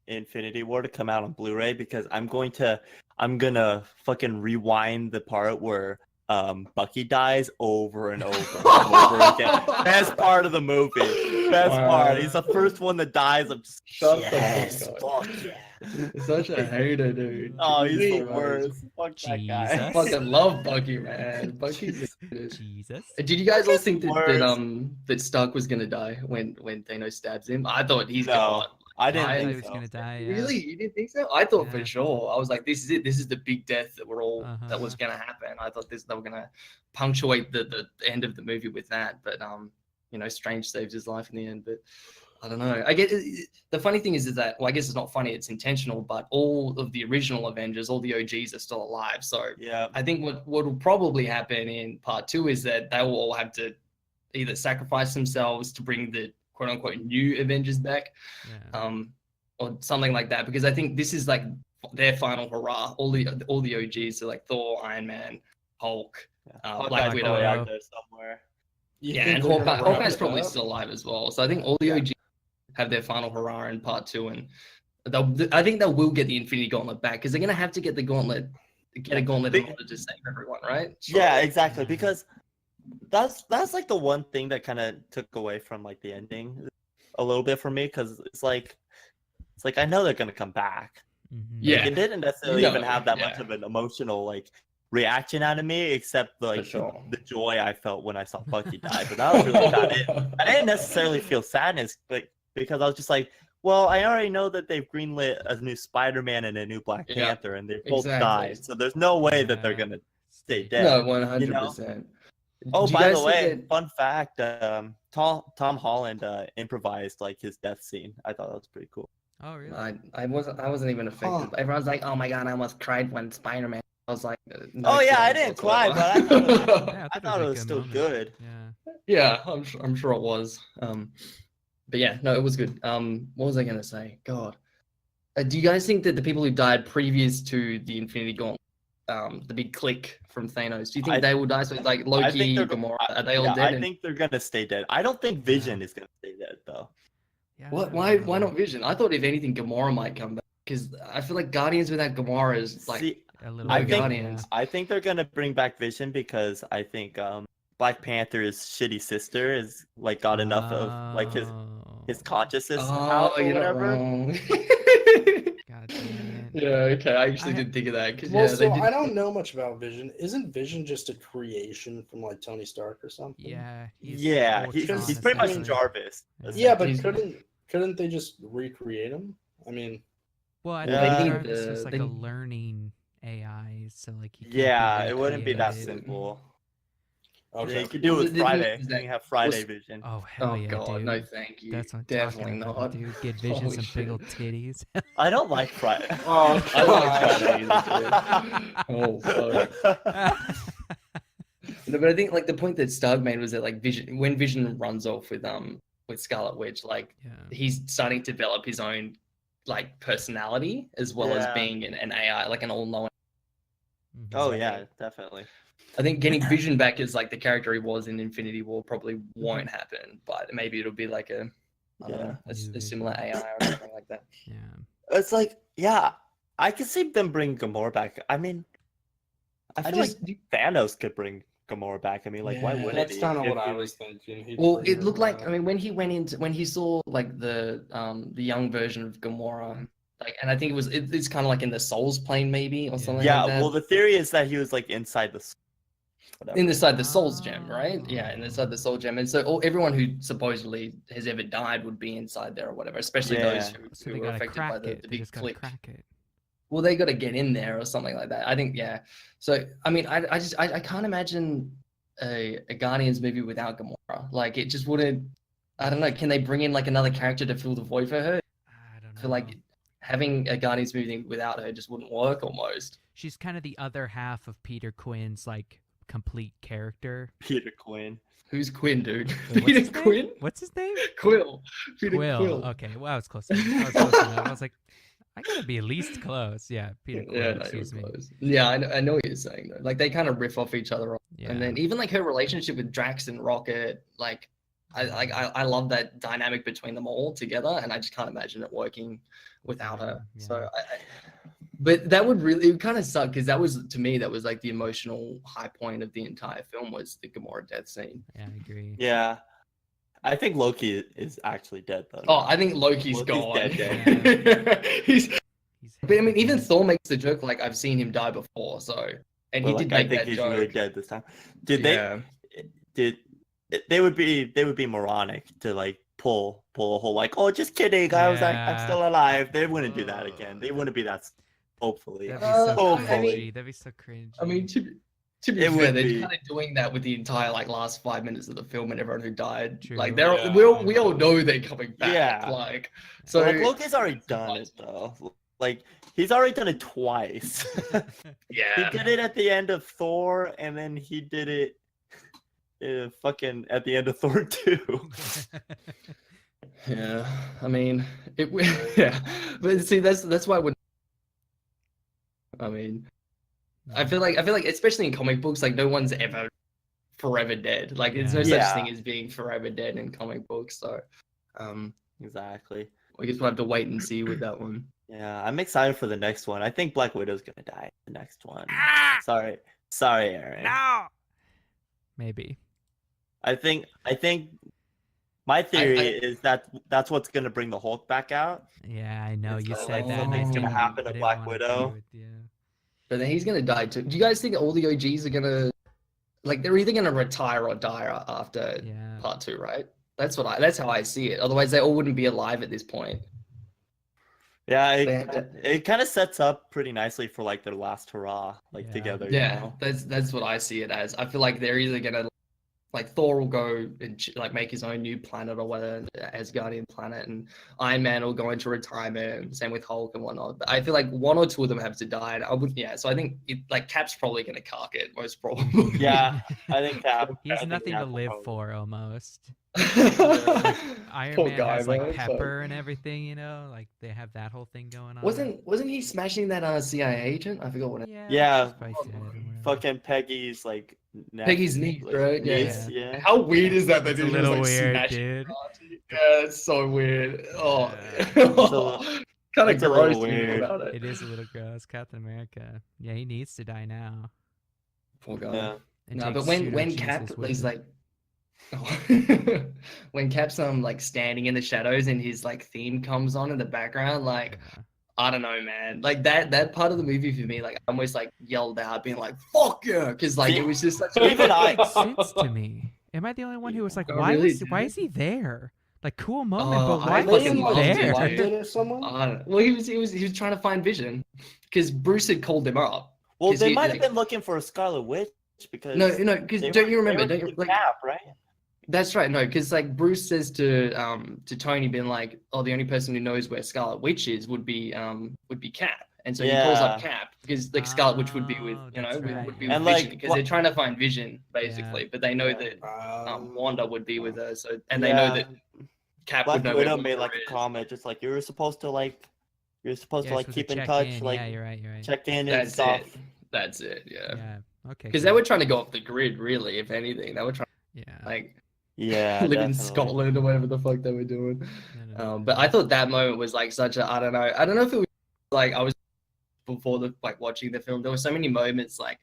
Infinity War to come out on Blu-ray because I'm gonna fucking rewind the part where Bucky dies over and over and over again. Best part of the movie. Best Wow. part. He's the first one that dies. I'm just Shut the yes, fuck fuck up. yeah. Such a hater, dude. Oh, he's the Jesus worst. Fuck that guy. Christ. I fucking love Bucky, man. Bucky's the greatest. Jesus. Did you guys all Bucky's think the that worst. that Stark was gonna die when Thanos stabs him? I thought he's No. gonna I didn't I thought think he was so. gonna die. Yeah. Really? You didn't think so? I thought Yeah. for sure. I was like, this is it. This is the big death that that was Uh-huh. gonna happen. I thought they were gonna punctuate the end of the movie with that. But Strange saves his life in the end. But I don't know. I get the funny thing is that, well, I guess it's not funny, it's intentional, but all of the original Avengers, all the OGs are still alive. So Yeah. I think what will probably happen in part 2 is that they will all have to either sacrifice themselves to bring the quote unquote new Avengers back, Yeah. or something like that. Because I think this is like their final hurrah. All the OGs are like Thor, Iron Man, Hulk, Black Hawkeye's Widow. probably Widow. out there somewhere. You Yeah, think and they're gonna Hawkeye, wrap Hawkeye's it probably up? still alive as well. So I think all the Yeah. OGs have their final hurrah in part 2, and I think they will get the Infinity Gauntlet back because they're gonna have to get the gauntlet, get a gauntlet in order to save everyone, right? Yeah, exactly. Yeah. Because that's like the one thing that kind of took away from like the ending a little bit for me, because it's like I know they're gonna come back. Mhm. Yeah. Like, it didn't necessarily No, even have that much yeah. of an emotional like reaction out of me, except like sure. the joy I felt when I saw Bucky die. But that was really about it. I didn't necessarily feel sadness, but because I was just like, well, I already know that they've greenlit a new Spider-Man and a new Black Yeah, Panther, and they both exactly. died. So there's no way that they're Yeah. gonna stay Stay dead. No, 100%. Oh, Do you by guys the think way, that- fun fact: Tom Holland improvised like his death scene. I thought that was pretty cool. Oh really? I wasn't even affected. Huh. Everyone's like, "Oh my god, I almost cried when Spider-Man." I was like, no Oh yeah, I feelings didn't cry, whatsoever. but I thought Yeah, I thought it a was good still moment. good. Yeah. Yeah, I'm sure it was. But yeah, no, it was good. What was I gonna say? God, do you guys think that the people who died previous to the Infinity Gauntlet, the big click from Thanos, do you think I- they will die? So like I think Loki, they're Gamora, are they all dead? I And think they're gonna stay dead. I don't think Vision is gonna stay dead though. Yeah. I what? don't Why know. not Vision? I thought if anything, Gamora might come back because I feel like Guardians without Gamora is like See, A little I bit, think- Guardians. I think they're gonna bring back Vision because I think Black Panther's shitty sister is like got enough of like his Oh, consciousness Oh, out or you're not whatever. wrong. God damn it. Yeah, okay. I actually I- didn't think of that because Well, yeah, they so did. I don't know much about Vision. Isn't Vision just a creation from like Tony Stark or something? Yeah. Yeah, Ultron, he's pretty much essentially. Jarvis. Yeah, but He's- couldn't they just recreate him? I mean, Well, I Well, think they need Jarvis is the- like they- a learning AI, so like he can't be Yeah, it wouldn't be that recreated. simple. okay. You could do it Well, with the thing Friday. is You that can have Friday was- Vision. Oh hell Oh yeah, god, dude. no, thank you. That's what I'm Definitely talking about, not. dude. Get Vision Holy some big old shit. titties. I don't like Friday. Oh, I like God. Oh fuck. No, but I think like the point that Stark made was that like when Vision runs off with Scarlet Witch, like Yeah. he's starting to develop his own like personality as well as Yeah. being an AI, like an all-knowing. Mhm. Oh yeah, definitely. I think getting Vision back as like the character he was in Infinity War probably won't happen, but maybe it'll be like I don't Yeah. know, a New similar AI or something like that. Yeah. It's like, yeah, I could see them bring Gamora back. I mean, I feel like Thanos could bring Gamora back. I mean, like, why Yeah, wouldn't That's he? kind of If what I he was thinking. He'd Well, bring it her looked like back. I mean when he saw like the young version of Gamora, like, and I think it's kind of like in the Souls plane maybe or Yeah. something Yeah, like that. well, the theory is that he was like inside the. Whatever. Inside the Souls gem, right? Yeah, Oh. inside the Soul gem, and so everyone who supposedly has ever died would be inside there or whatever, especially those Yeah. So who they were gotta affected by crack the it. They big just gotta click. crack it. Well, they got to get in there or something like that. I think, yeah. So, I mean, I can't imagine a Guardians movie without Gamora. Like, it just wouldn't. I don't know. Can they bring in like another character to fill the void for her? I don't know. I feel like having a Guardians movie without her just wouldn't work almost. she's kind of the other half of Peter Quinn's like complete character. Peter Quinn. Who's Quinn, dude? Wait, what's Peter his name? Quinn? What's his name? Quill. Peter Quill. Quill. Okay, well, I was close. I was close enough. I was like, I gotta be at least close. Yeah, Peter Quill. Yeah, no, excuse me. close. Yeah, I know what you're saying though. Like they kind of riff off each other, Yeah. and then even like her relationship with Drax and Rocket, like I love that dynamic between them all together, and I just can't imagine it working without her. Yeah. So, but that would really, it would kind of suck because that was to me that was like the emotional high point of the entire film was the Gamora death scene. Yeah, I agree. Yeah, I think Loki is actually dead though. Oh, I think Loki's Loki's gone. dead, He's But I mean, even Thor makes the joke like I've seen him die before, so and Well, he did like, I make think that he's joke. really dead this time. Did Yeah. they would be moronic to like pull a whole like, oh, just kidding, I'm Yeah. still alive. They wouldn't do that again. They wouldn't be that. Hopefully. That'd be so Hopefully. cringy. That'd be so cringy. I mean, to be It fair, would they're be. kind of doing that with the entire like last 5 minutes of the film and everyone who died. True. Like they're Yeah. we all know they're coming back. Yeah. Like So so. like Loki's already done it though. Like he's already done it twice. He Yeah. did it at the end of Thor, and then he did it fucking at the end of Thor 2. Yeah. I mean, it. Yeah. But see, that's why when. I mean, I feel like especially in comic books, like no one's ever forever dead. Like there's no Yeah. such thing as being forever dead in comic books. So, Exactly. I guess we'll have to wait and see with that one. Yeah, I'm excited for the next one. I think Black Widow's gonna die in the next one. Ah! Sorry, Aaron. No. Maybe. I think my theory I- is that that's what's gonna bring the Hulk back out. Yeah, I know It's you like said that. and I something's gonna didn't- happen to I didn't Black wanna agree Widow. with you. But then he's gonna die too. Do you guys think all the OGs are gonna, like, they're either gonna retire or die after Yeah. part 2, right? That's how I see it. Otherwise, they all wouldn't be alive at this point. Yeah, They have to- it kind of sets up pretty nicely for like their last hurrah, like Yeah. together. You Yeah, know? that's what I see it as. I feel like they're either gonna, like, Thor will go and like make his own new planet or whatever, as Guardian planet, and Iron Man will go into retirement, and same with Hulk and whatnot. But I feel like one or two of them have to die. And I would, yeah. So I think like Cap's probably gonna cark it most probably. Yeah, I think Cap. He I has think nothing to Cap will live probably- for almost. Iron Poor Man guy, has like man. It's pepper and everything, you know, like they have that whole thing going on. Wasn't he smashing that CIA agent? I forgot what it. Yeah, Spice Head or whatever. Fucking Peggy's like Peggy's niece, right? Yeah. niece, yeah. How weird is that? It's a dude was, little like, weird, smashing dude. Archie? Yeah, it's so weird. Oh, a- kind of it's a little gross thinking weird. about it. It is a little gross. Captain America. Yeah, he needs to die now. Poor guy. Yeah. And No, take but when pseudo Cap Jesus with is him. like, when Cap's like standing in the shadows and his like theme comes on in the background, like Yeah. I don't know, man. Like that part of the movie for me, like I almost like yelled out, being like "fuck yeah," because like it was just such a Even I- Makes sense to me. Am I the only one who was like, Oh, why really, why dude? is he there? Like cool moment, Oh, but I why fucking was he loved it, there? dude. or someone? I don't know. Well, he was trying to find Vision because Bruce had called him up. Well, 'Cause they he- might like- have been looking for a Scarlet Witch because No, because they don't were- you remember? they were Don't you thinking like? Cap, right? That's right. No, because like Bruce says to Tony, being like, "Oh, the only person who knows where Scarlet Witch is would be Cap," and so he calls up Yeah. Cap because like Scarlet Witch would be with Oh, you know that's would, right, would be yeah. with And, Vision like, because what- they're trying to find Vision basically, but they know that Wanda would be with her, so and they know that Cap Black would know Widow where made Wanda like a is. comment, just like you're supposed to Yeah, you're supposed supposed to to keep in check touch, in. like Yeah, you're right. check in and That's stuff. it. That's it. Yeah. Yeah. Okay. Because cool. they were trying to go off the grid, really. If anything, they were trying Yeah. to like Yeah, live in definitely. Scotland or whatever the fuck they were doing. No. But I thought that moment was like such a I don't know if it was like I was before the like watching the film. There were so many moments like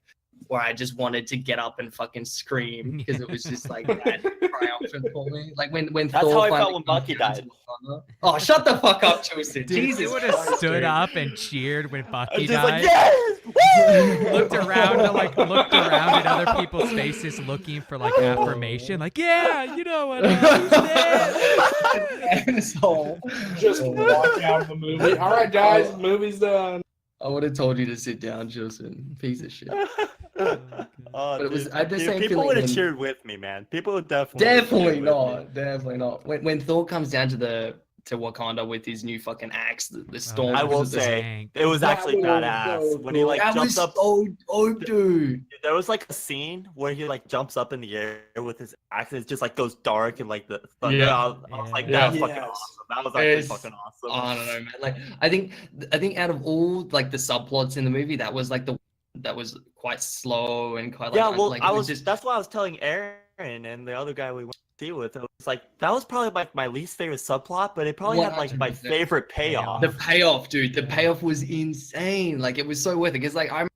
where I just wanted to get up and fucking scream because it was just like that triumphant for me. Like when That's Thor how I felt finally when comes Bucky down died. to Wakanda. Oh, shut the fuck up, Joseph. Dude, Jesus he would have Christ, stood dude. up and cheered when I Bucky was just died. like, yes! Woo! Looked around at other people's faces looking for like affirmation, like, yeah, you know what? He's dead. Asshole. Just walk out of the movie. All right, guys, the movie's done. I would have told you to sit down, Joseph. Piece of shit. Oh, But it was- dude, I had the dude, same people feeling would have when- cheered with me, man. People would definitely. Definitely cheer with me. not. Definitely not. When Thor comes down to Wakanda with his new fucking axe, the storm. I will versus the- say, Dang. It was That actually was badass so when he cool. like that jumps was up. so dope, dude. There was like a scene where he like jumps up in the air with his axe and it just like goes dark and like the thunder. Yeah. I was like, Yeah. that was fucking Yes. awesome. That was actually It's- fucking awesome. I don't know, man. Like I think out of all like the subplots in the movie, that was like the that was quite slow and quite like Yeah, well, like, I it was just that's why I was telling Aaron and the other guy we went to see with. It was like that was probably like my least favorite subplot, but it probably had like my 100%. favorite payoff. the payoff, dude. The Yeah. payoff was insane. Like it was so worth it because like I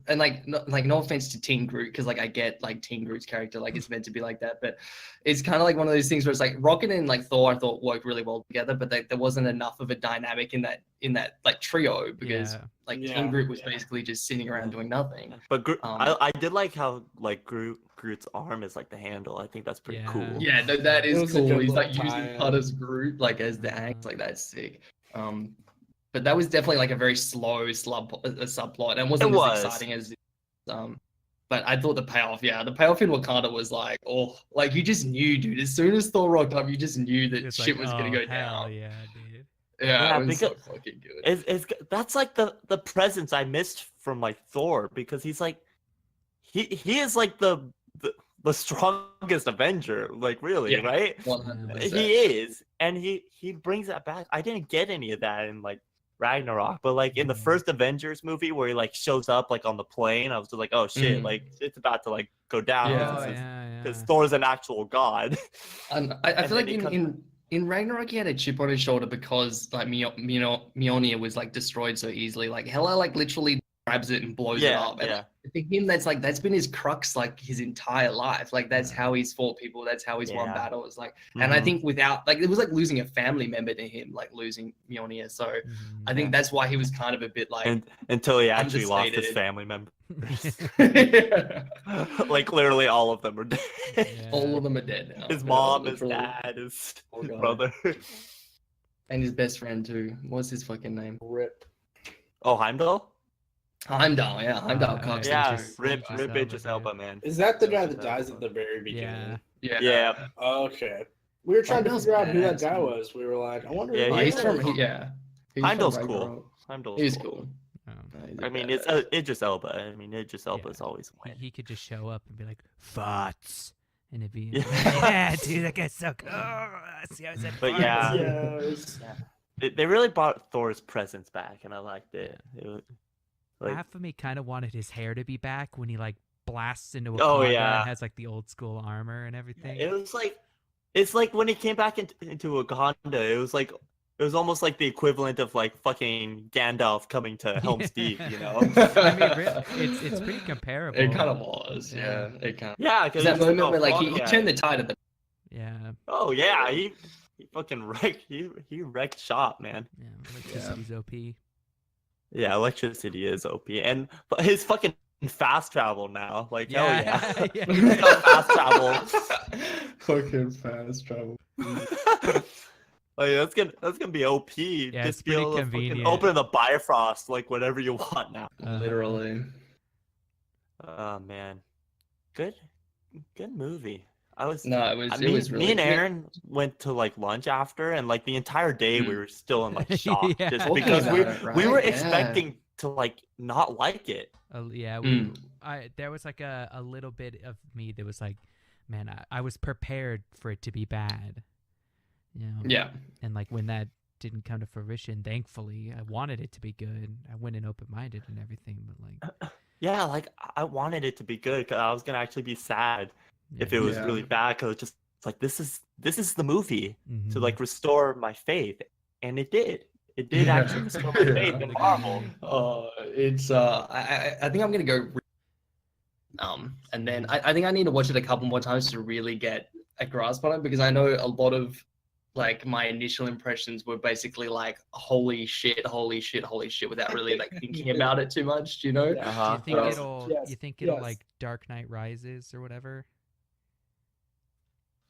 and like no offense to Teen Groot, because like I get like Teen Groot's character, like it's meant to be like that, but it's kind of like one of those things where it's like Rocket and like Thor I thought worked really well together, but there wasn't enough of a dynamic in that like trio, because Yeah. like Yeah, Teen Groot was yeah. basically just sitting around doing nothing. But Um, I did like how like Groot's arm is like the handle. I think that's pretty Yeah. cool. Yeah, no, that It is was a cool. good He's like little using tie-in. Putter's Groot like as the axe, like that's sick. But that was definitely like a very slow subplot, and wasn't It as was. exciting as but I thought the payoff in Wakanda was like, oh, like you just knew, dude. As soon as Thor rocked up, you just knew that It's shit like, was gonna oh, go hell down. yeah, dude. Yeah, Yeah, it was so because fucking good. It's that's like the presence I missed from like Thor, because he's like he is like the strongest Avenger, like really, Yeah. right? 100%. He is, and he brings that back. I didn't get any of that in like Ragnarok, but like in the Mhm. first Avengers movie where he like shows up like on the plane, I was just like, oh shit, Mhm. like it's about to like go down. Yeah. Oh, yeah, Because yeah. Thor's an actual god. And I And feel like then he in Ragnarok he had a chip on his shoulder because like Mjolnir was like destroyed so easily. Like Hela like literally grabs it and blows it Yeah, up. And yeah. like, for him, that's been his crux like his entire life. Like that's how he's fought people. That's how he's won Yeah. battles. Like, and I Mhm. think without like it was like losing a family member to him, like losing Mjolnir. So Mhm. I think that's why he was kind of a bit like and until he actually lost his understated. family member. Yeah. Like literally all of them are dead. All of them are dead now. His Yeah, mom, his literally. dad, his Poor guy. brother. And his best friend too. What's his fucking name? Rip. Oh, Heimdall? Heimdall, yeah, Heimdall Cox. Yeah, Idris- rip Idris Elba, Idris dude. Elba, man. Is that the guy Idris that dies Elba. at the very beginning? Yeah. Yeah. Okay. We were trying to Heimdall's figure out who that badass, guy man. was. We were like, I wonder. Yeah, who Oh, that he's is. from yeah. He's from Heimdall's Ragnarok. cool. Heimdall's He's cool. Oh. No, he's a I mean, it's badass. Idris Elba. I mean, Idris Elba's Yeah. always win. He could just show up and be like, "Farts," and it'd be, Yeah. yeah, dude, that guy's so cool. See how I said But farts? yeah. Yes. They really brought Thor's presence back, and I liked it. It was, like, Half of me kind of wanted his hair to be back when he like blasts into Wakanda Oh, yeah. and has like the old school armor and everything. it was like, it's like when he came back into Wakanda, it was almost like the equivalent of like fucking Gandalf coming to Helm's Deep, you know? I mean, it's pretty comparable. It kind of was, Yeah. yeah. It kind of. Yeah, because That moment where like he turned the tide of the. Yeah, Oh yeah, he fucking wrecked. He wrecked shop, man. yeah. Electricity's OP. Yeah, electricity is OP, and but his fucking fast travel now, like hell yeah. yeah. He's got fast travel. Fucking fast travel. Like that's gonna be OP. Yeah, it's Just be pretty able to fucking convenient. open the Bifrost like whatever you want now. Literally. Oh man, good movie. I was No, it was really. me and Aaron went to like lunch after, and like the entire day we were still in like shock, Yeah. just Talking because about it, we were right? Yeah. expecting to like not like it. Yeah, there was like a little bit of me that was like, man, I was prepared for it to be bad. You know? Yeah. And like when that didn't come to fruition, thankfully, I wanted it to be good. I went in open minded and everything, but like, Yeah, like I wanted it to be good because I was gonna actually be sad if yeah. it was Yeah. really bad. Because just like this is the movie Mhm. to like restore my faith, and it did. It did Yeah. actually restore my faith in Marvel. It's I think I'm gonna go. And then I think I need to watch it a couple more times to really get a grasp on it, because I know a lot of like my initial impressions were basically like holy shit, without really like thinking about it too much, you know? Do Uh-huh. you think Yes, it'll yes. like Dark Knight Rises or whatever?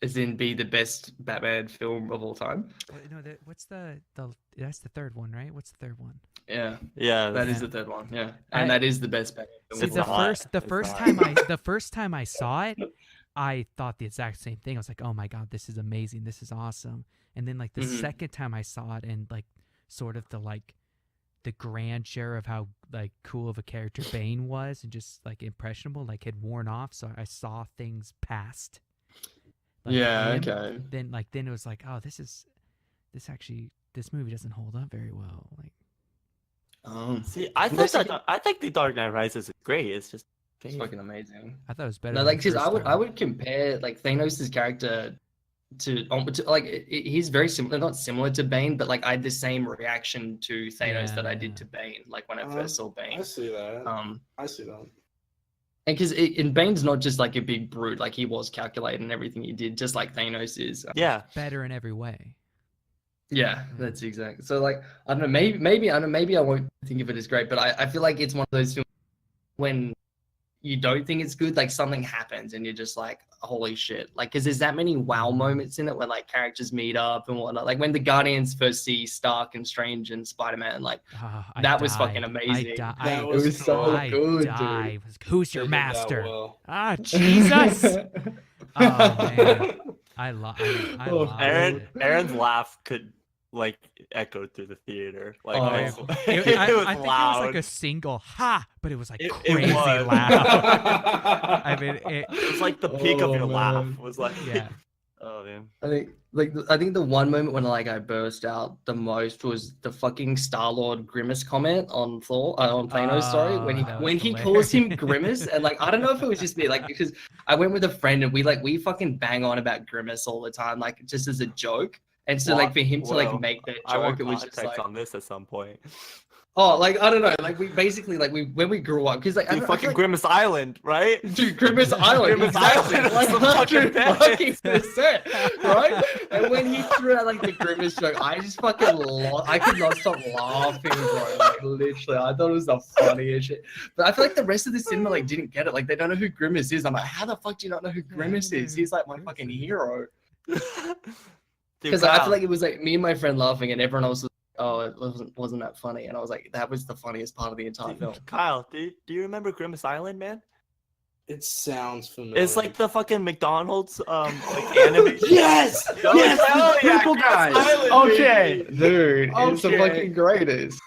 As in be the best Batman film of all time. No, what's the that's the third one, right? What's the third one? Yeah, Yeah, that is Yeah. the third one. Yeah, I- and that is the best Batman film. See, It's of all time. not. the It's first not. time the first time I saw it, I thought the exact same thing. I was like, "Oh my god, this is amazing! This is awesome!" And then like the Mhm. second time I saw it, and like sort of the grandeur of how like cool of a character Bane was, and just like impressionable, like had worn off. So I saw things past. like, Yeah. him. Okay. Then it was like, oh, this movie doesn't hold up very well. Like, See, I think the Dark Knight Rises is great. It's just It's fucking amazing. I thought it was better. No, than like, the because first I one. would compare like Thanos' character like he's very similar, not similar to Bane, but like I had the same reaction to Thanos that I did to Bane, like when I first saw Bane. I see that. I see that. And because in Bane's not just like a big brute, like he was calculated in everything he did, just like Thanos is. Yeah. Better in every way. Yeah, that's exactly. So like I don't know, maybe I don't know, maybe I won't think of it as great, but I feel like it's one of those films when you don't think it's good, like something happens and you're just like, holy shit. Like, because there's that many wow moments in it where like characters meet up and whatnot. Like when the Guardians first see Stark and Strange and Spider-Man, like that was fucking amazing. That It was so I good, died. Who's your They did that master? well. Ah, dude. Jesus. Oh man, I loved it. Aaron's laugh could like echo through the theater. Like Oh, it was, I it think was it was loud. like a single ha, but it was like It crazy was. loud. I mean, It was like the peak of Oh, your laugh. man. Was like, yeah. oh man. I think the one moment when like I burst out the most was the fucking Star-Lord Grimace comment on on Thanos. Sorry, that was when he calls him hilarious. Grimace, and like I don't know if it was just me, like because I went with a friend and we fucking bang on about Grimace all the time, like just as a joke. And so like for him to Well, like make that I want joke, it was just context like, on this at some point. oh, like I don't know, like we basically like when we grew up, because like I Dude, don't- I fucking feel like, Grimace Island, right? Dude, Grimace Island, Grimace exactly, Island like is the fucking 100%, right? And when he threw out like the Grimace joke, I just fucking I could not stop laughing, bro. Like literally, I thought it was the funniest shit. But I feel like the rest of the cinema like didn't get it. Like they don't know who Grimace is. I'm like, how the fuck do you not know who Grimace is? He's like my fucking hero. Because I feel like it was like me and my friend laughing, and everyone else was like, oh, it wasn't that funny, and I was like, that was the funniest part of the entire film. Kyle, do you remember Grimace Island, man? It sounds familiar. It's like the fucking McDonald's like animation. Yes! Oh, Yes! hell The yeah, purple Grimace guys! Island, Okay. Dude, it's the Okay. fucking greatest.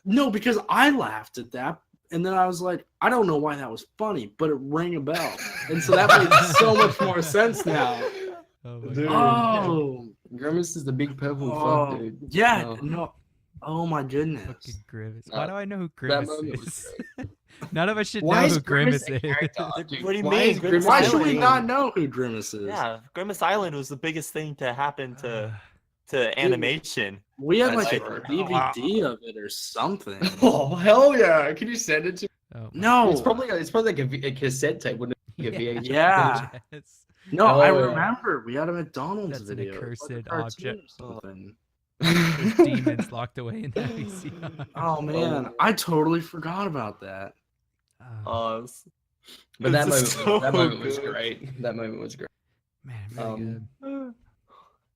No, because I laughed at that, and then I was like, I don't know why that was funny, but it rang a bell. And so that makes so much more sense now. Oh, my Dude. God. Oh, Grimace is the big purple oh, fuck, dude. yeah, Oh. no. Oh my goodness. Fucking Grimace. No, Why do I know who That Grimace moment was is? great. None of us should Why know is who Grimace a is. character, dude? What do you Why mean? is Grimace Why should we Island. not know who Grimace is? Yeah, Grimace Island was the biggest thing to happen to animation. We had That's like a true. DVD of it or something. Oh hell yeah! Can you send it to me? Oh, my No, It's probably like a cassette tape, wouldn't it? Like a VHS. Yeah. yes. no, I Oh, yeah. remember. We had a McDonald's That's an video. accursed Like a cartoon object. or something. There's demons locked away in that VCR. Oh man, I totally forgot about that. Oh, But that This is moment was so good. great. That moment was great. man, really good.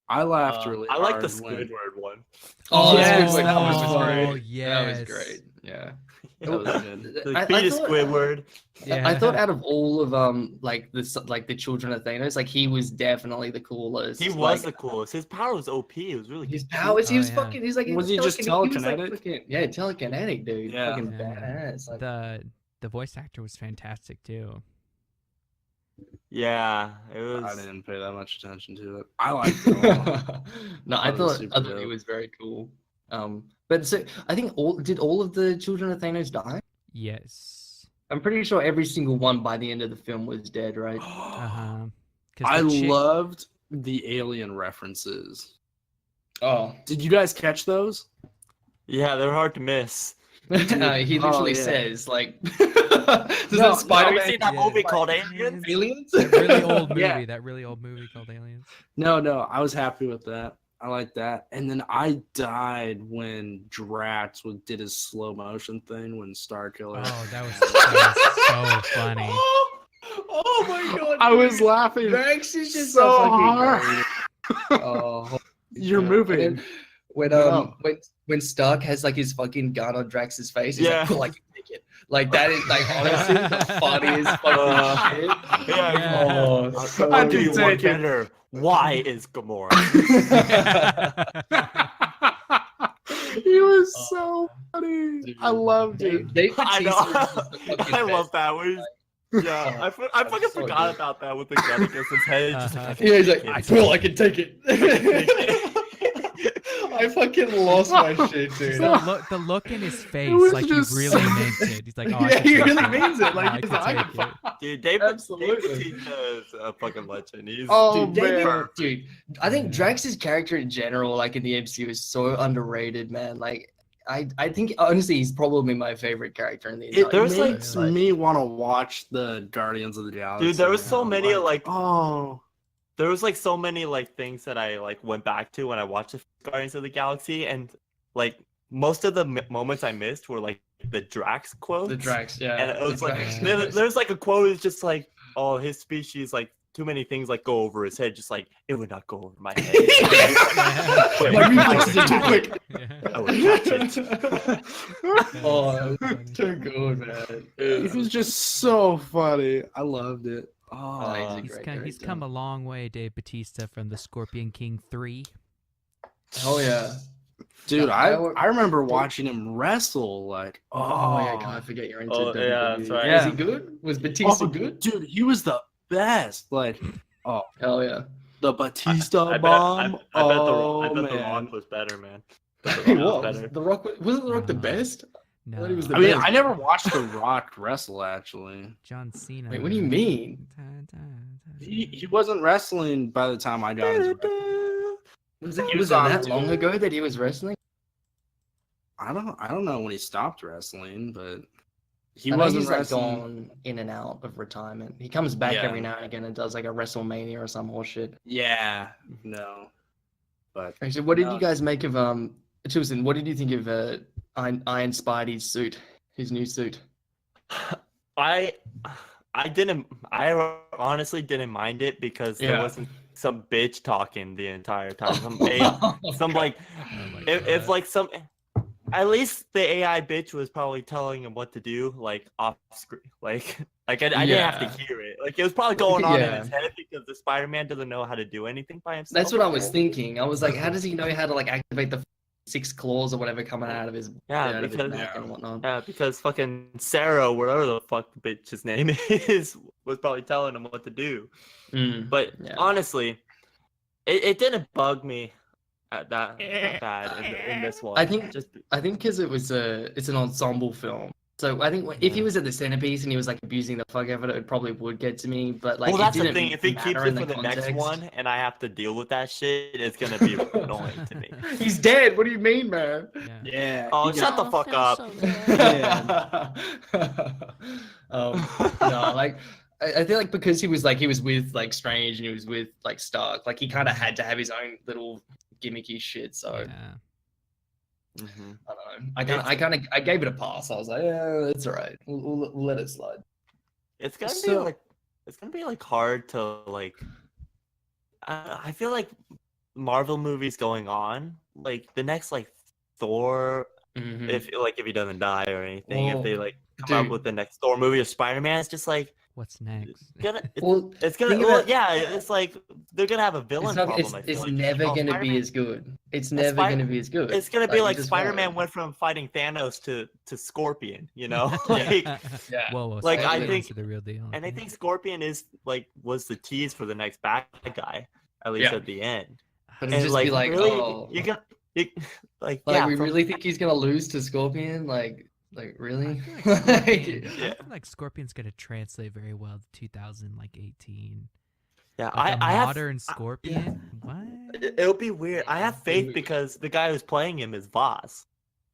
I laughed really I like the hard when- Squidward one. Oh, Yes, Squidward, that was Oh, great. yes. That was great. Yeah. That was good. The I Peter thought- Squidward. Yeah. I thought out of all of like the children of Thanos, like he was definitely the coolest. He was like, the coolest. His power was OP. It was really his good. powers. He Oh, was yeah. fucking. He's like Was he just he was, like, telekinetic? fucking- yeah, telekinetic, dude. Yeah. Fucking Yeah. badass. Like, The voice actor was fantastic too. Yeah, it was. I didn't pay that much attention to it. I liked it. a lot. no, I That was thought super he dope. was very cool. But so I think all of the children of Thanos die? Yes. I'm pretty sure every single one by the end of the film was dead, right? Uh-huh. 'Cause I the chick- loved the alien references. Oh, Did you guys catch those? Yeah, they're hard to miss. he literally Oh, yeah. says like, does No, that no, Have you Spider-Man seen that Yeah. movie called Aliens? aliens? That really old movie. Yeah. That really old movie called Aliens. No, I was happy with that. I like that. And then I died when Drax did his slow motion thing when Starkiller. Oh, that was so funny. Oh my god! I was dude. laughing. Drax is just so so fucking hard. great. Oh, You're yeah. moving. And then when when Stark has like his fucking gun on Drax's face, he's Yeah. like, cool, I can take it. Like that is like honestly the funniest fucking shit. Yeah. Oh, I so I'll can do you good. one take it. better. Why is Gamora? He was so funny. I loved it. David I know. Caesar is the fucking I love best. that. Yeah, I fucking so forgot good. about that with the gun against his head. Just Uh-huh. like, Yeah, he's like, I I feel I can take it. I fucking lost my shit, dude. The look in his face, was like he just really so- meant it. He's like, oh, I Yeah, can he take really it. means it. Like, I he's can like, take it. Dude, David Absolutely. Bautista is a fucking legend. He's Oh, Dude, David, man. dude, I think Yeah. Drax's character in general, like in the MCU, is so underrated, man. Like, I think honestly, he's probably my favorite character in the It entire. There's, like- makes like, me want to watch the Guardians of the Galaxy. Dude, there was so now. many, like- oh, there was like so many like things that I like went back to when I watched the Guardians of the Galaxy, and like most of the moments I missed were like the Drax quotes. the Drax, yeah. And it was the like Drax. there's like a quote. It's just like, oh, his species, like too many things like go over his head. Just like it would not go over my head. My reflexes are too quick. I would catch it. Oh, So funny. too good, man. it was just so funny. I loved it. Oh, he's a He's great come, he's character. come a long way, Dave Batista, from the Scorpion King 3. Oh yeah. Dude, Yeah, I remember watching him wrestle. Like, Oh, yeah, can't forget you're into Oh, WWE. yeah, that's right. Was he good? Was Batista oh, good? dude, he was the best. Like, Hell yeah. the Batista I bet, bomb. I bet, oh, I bet the man. Rock was better, man. I bet He The Rock was. better. The Rock wasn't The Rock the best? No, thought he was the I mean, best. I never watched The Rock wrestle. Actually, John Cena. Wait, what do you mean? he wasn't wrestling by the time I got his. Was He it was that on long TV. ago that he was wrestling? I don't know when he stopped wrestling, but he I know wasn't he's like wrestling. gone in and out of retirement. He comes back Yeah. every now and again and does like a WrestleMania or some horseshit. Yeah, no, but Actually, what did No. you guys make of Chilson? What did you think of Iron Spidey's suit? His new suit. I honestly didn't mind it because there Yeah. wasn't some bitch talking the entire time. Some like if like some at least the AI bitch was probably telling him what to do, like off screen. Like I didn't have Yeah. to hear it. Like it was probably going on in Yeah. his head because the Spider-Man doesn't know how to do anything by himself. That's what I was thinking. I was like, how does he know how to like activate the 6 claws or whatever coming out of his, Yeah, out of his because- neck and whatnot? Yeah, because fucking Sarah, whatever the fuck the bitch's name is, was probably telling him what to do. Mm. But Yeah. honestly, it didn't bug me at that bad in this one. I think- just I think because it's an ensemble film. So I think if he was at the centerpiece and he was like abusing the fuck out of it probably would get to me. But like, well, it that's the didn't thing. If he keeps matter it in for the next context. one, and I have to deal with that shit, it's gonna be annoying to me. He's dead. What do you mean, man? Yeah. yeah. Oh, he shut got- the fuck up. No, like I feel like because he was with like Strange and he was with like Stark, like he kind of had to have his own little gimmicky shit. So Yeah. Mhm. I don't know. I gave it a pass. I was like, yeah, it's all right. We'll let it slide. It's gonna be So- like hard to like. I feel like Marvel movies going on, like the next like Thor, Mhm. if he doesn't die or anything, Well, if they like come up dude. with the next Thor movie or Spider-Man, it's just like What's next? Well, it's gonna think well, about- yeah, it's like they're gonna have a villain it's not. problem. I feel It's like. never Oh, gonna Spider-Man- be as good. It's never Spider- gonna be as good. It's gonna be you like just Spider-Man won't. went from fighting Thanos to Scorpion, you know? Like, Yeah. Whoa, Like, I Spider-Man's think- the real deal. and I think Scorpion is like was the tease for the next bad guy, at least Yeah. at the end. But And it'd just like, be like, really, oh, you can, like, like yeah, we from- really think he's gonna lose to Scorpion? Like really? I feel like Scorpion, I Yeah. feel like Scorpion's gonna translate very well to 2018. yeah, Like a I have. modern Scorpion. What? It'll be weird. I have faith because the guy who's playing him is Voss.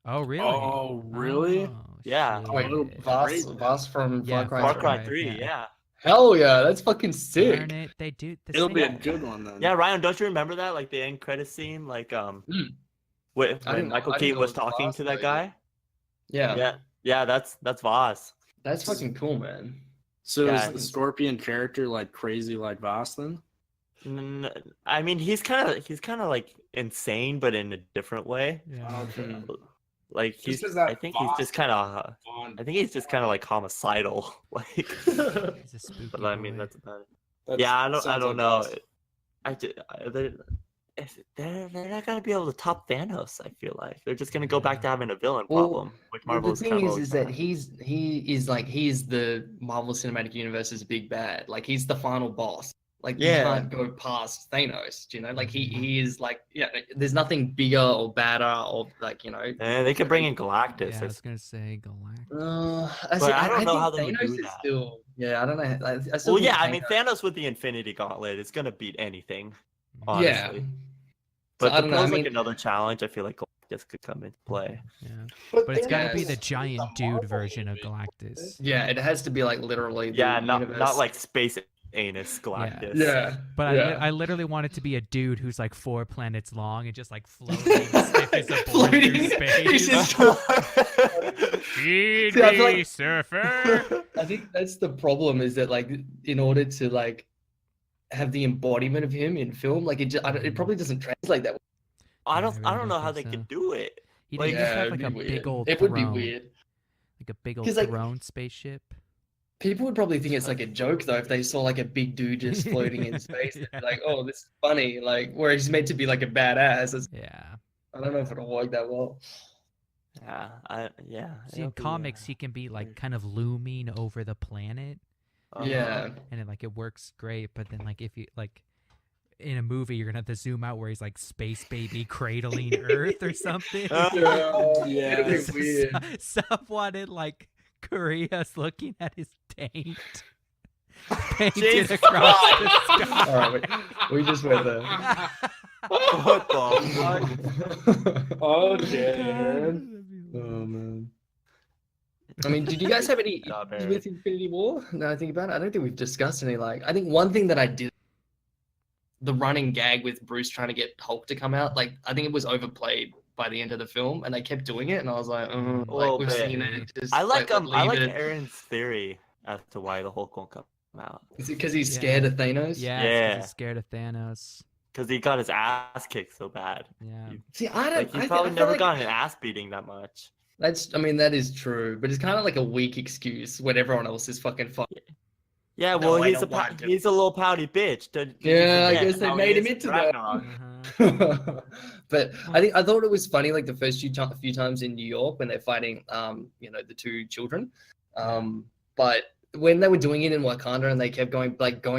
Oh really? Oh, really? Oh, Yeah. Wait, shit. Voss from Yeah, Far Cry. Far 3. Cry Right, 3, yeah. yeah. Hell yeah, that's fucking sick. Darn it, they do. The It'll be a same- good one then. Yeah, Ryan, don't you remember that? Like the end credit scene, like when I didn't know- Michael I didn't Keaton know was it was talking Voss, to that but- guy. Yeah, Yeah, that's Voss. that's fucking cool, man. So Yeah. is the Scorpion character like crazy like Boston? I mean, he's kind of like insane, but in a different way. Yeah. Okay. Like Just he's, 'cause that I think he's Voss- just kind of, I think he's just kind of like homicidal. Like, He's a spooky but I mean, boy. that's about it. Yeah, I don't know. They're not gonna be able to top Thanos. I feel like they're just gonna go back to having a villain Well, problem, which Well, Marvel the kind thing of is that he's the Marvel Cinematic Universe's big bad. Like he's the final boss. Like Yeah. you can't go past Thanos. You know, like he is like there's nothing bigger or badder or like And they could bring in Galactus. Yeah, I was gonna say Galactus. See, I don't know think how they would Thanos do is that. still. Yeah, I don't know. I still Well, think yeah, I mean Thanos- Thanos with the Infinity Gauntlet is gonna beat anything, Yeah. honestly. So But I to don't know. I pose like mean, another challenge, I feel like Galactus could come into play. Yeah, but it's gotta be Yes. the giant dude version of Galactus. yeah, it has to be like literally. Yeah, the not universe. like space anus Galactus. Yeah, But yeah. I literally want it to be a dude who's like 4 planets long and just like floating stiff as a board Floating. through space. He's just- Feed See, I feel me, like- surfer. I think that's the problem is that like in order to like have the embodiment of him in film, like it probably doesn't translate that way. I really don't know how think they so. could do it. He Like, didn't just have it'd like a be weird. big old It would be throne, weird. like a big old 'Cause, like- throne spaceship. People would probably think it's like a joke though if they saw like a big dude just floating in space. They'd be like, oh, this is funny. Like where he's meant to be like a badass. Yeah. I don't know if it'll work that well. Yeah. See, in it'll be, comics, he can be like kind of looming over the planet, Yeah. and it works great. But then, like, if you like in a movie, you're gonna have to zoom out where he's like space baby cradling Earth or something. Yeah. It'll be So- weird. Someone in like Korea's looking at his taint painted Jesus across Christ. the sky. All right, we just went there. What the fuck? Oh, damn. Oh man. I mean, did you guys have any Nah, issues man. with Infinity War? No, I think about it. I don't think we've discussed any. Like, I think one thing that I did, the running gag with Bruce trying to get Hulk to come out. Like, I think it was overplayed by the end of the film, and they kept doing it, and I was like, little like we've bit. seen it. Just, I like I leave like it. Aaron's theory as to why the Hulk won't come out. Is it because he's Yeah. scared of Thanos? Yeah, Yeah. he's scared of Thanos. Because he got his ass kicked so bad. Yeah. See, I don't. Like he's I probably feel never like gotten an ass beating that much. That's. I mean, that is true, but it's kind of like a weak excuse when everyone else is fucking fucked. Yeah, No, well I he's don't want to. he's a little pouty bitch. Did you Yeah, I forget guess they how made he him is into in that. Ragnarok? But I thought it was funny, like the first few times in New York when they're fighting, the two children. But when they were doing it in Wakanda and they kept going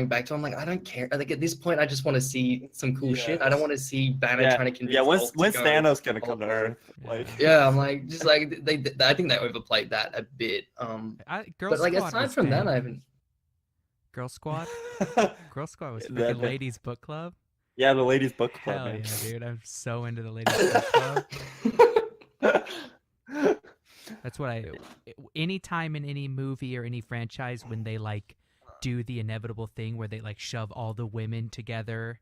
back to, I'm like, I don't care. Like at this point, I just want to see some cool shit. I don't want to see Banner Yeah, trying to convince. yeah. When's Hulk to when's go. Thanos gonna come to Hulk. Earth? Yeah. Like, Yeah, I'm like, just like I think they overplayed that a bit. Girl But like Squad aside was from that, dank. I haven't. Girl Squad. Girl Squad was That- freaking that- ladies book club. yeah, the ladies' book club. Hell man. yeah, dude! I'm so into the ladies book club. That's what anytime in any movie or any franchise when they like do the inevitable thing where they like shove all the women together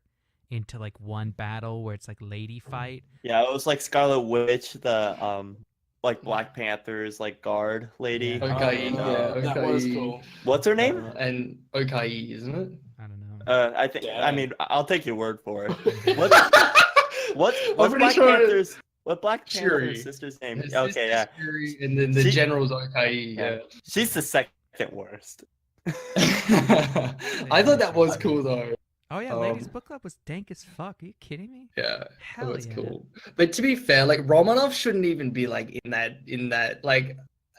into like one battle where it's like lady fight. Yeah, it was like Scarlet Witch, the like Black Panther's like guard lady. Yeah. Okay, that okay. was cool. What's her name? And Okai, isn't it? I don't know. I think. I Dang. mean, I'll take your word for it. What? What's pretty Black sure it- Panther's? What Black Shuri. Panther's sister's name? His Okay, sister's yeah. Shuri, and then the She- general's Okai. Yeah. Yeah. She's the second worst. I thought that was cool though. Oh yeah, ladies Um, book club was dank as fuck. Are you kidding me? Yeah, that Hell was yeah. cool. But to be fair, like Romanov shouldn't even be like in that like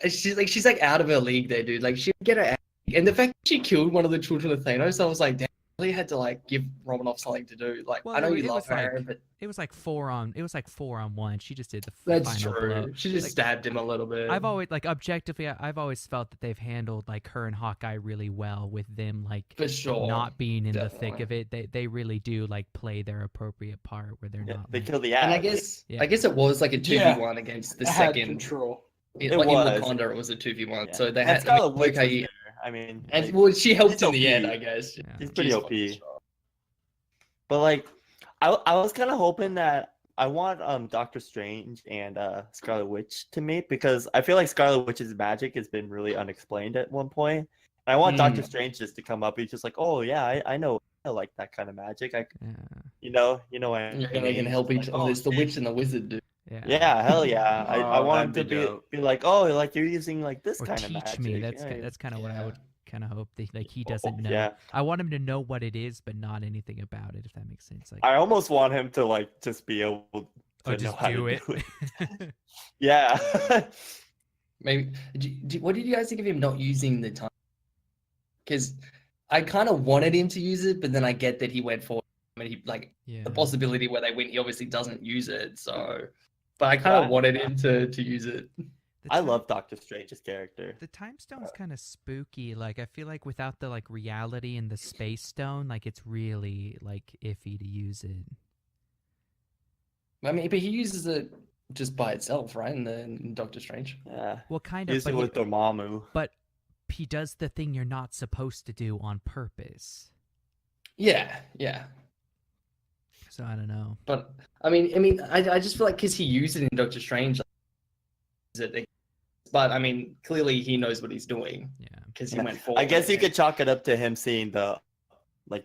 she's like out of her league there, dude. Like she would get her ass kicked. And the fact that she killed one of the children of Thanos, I was like, damn, I really had to like give Romanov something to do. Like Well, I know it you love was like- her, but It was like 4-on-1. She just did the that's final true. blow. She just Like, stabbed him a little bit. I've always like objectively, I've always felt that they've handled like her and Hawkeye really well with them like for sure. not being in the thick definitely. of it. They really do like play their appropriate part where they're Yeah, not. they like, killed the ass. And I guess Yeah. it was like a 2v1 against the It had second. control. It Like was. in Wakanda, it was a 2v1. Yeah. So they And had Scarlet Witch was Okai, there. I mean, and like, well, she helped she's in the OP. end, I guess. Yeah. she's pretty She's OP. fucking strong. But like, I was kind of hoping that I want Doctor Strange and Scarlet Witch to meet because I feel like Scarlet Witch's magic has been really unexplained at one point. And I want Doctor Strange just to come up. He's just like, oh yeah, I know like that kind of magic. yeah, You know what I Yeah, mean? they can help each Like, other. oh, It's the shit. witch and the wizard, dude. yeah. Yeah, hell yeah. I Oh, want him to that'd be be, dope. be like, oh, like you're using like this Or kind of teach magic. me. That's yeah. that's kind of what I Yeah. would kind of hope that like he doesn't know. Yeah, I want him to know what it is, but not anything about it. If that makes sense. Like, I almost want him to like just be able to oh, know just how do to it. do it. Yeah. Maybe. What did you guys think of him not using the time? Because I kind of wanted him to use it, but then I get that he went for it. I mean, he like Yeah. the possibility where they win, he obviously doesn't use it. So, but I kind Yeah. of wanted him to use it. The I time- love Doctor Strange's character. The time stone's kind of spooky. Like I feel like without the like reality and the space stone, like it's really like iffy to use it. I mean, but he uses it just by itself, right? In Doctor Strange. Yeah. Well, kind of, Use it but with Dormammu. he does the thing you're not supposed to do on purpose. Yeah, yeah. So I don't know. But I just feel like because he used it in Doctor Strange, like, use it, but I mean, clearly he knows what he's doing Yeah. because he Yeah. went forward. I guess you could chalk it up to him seeing the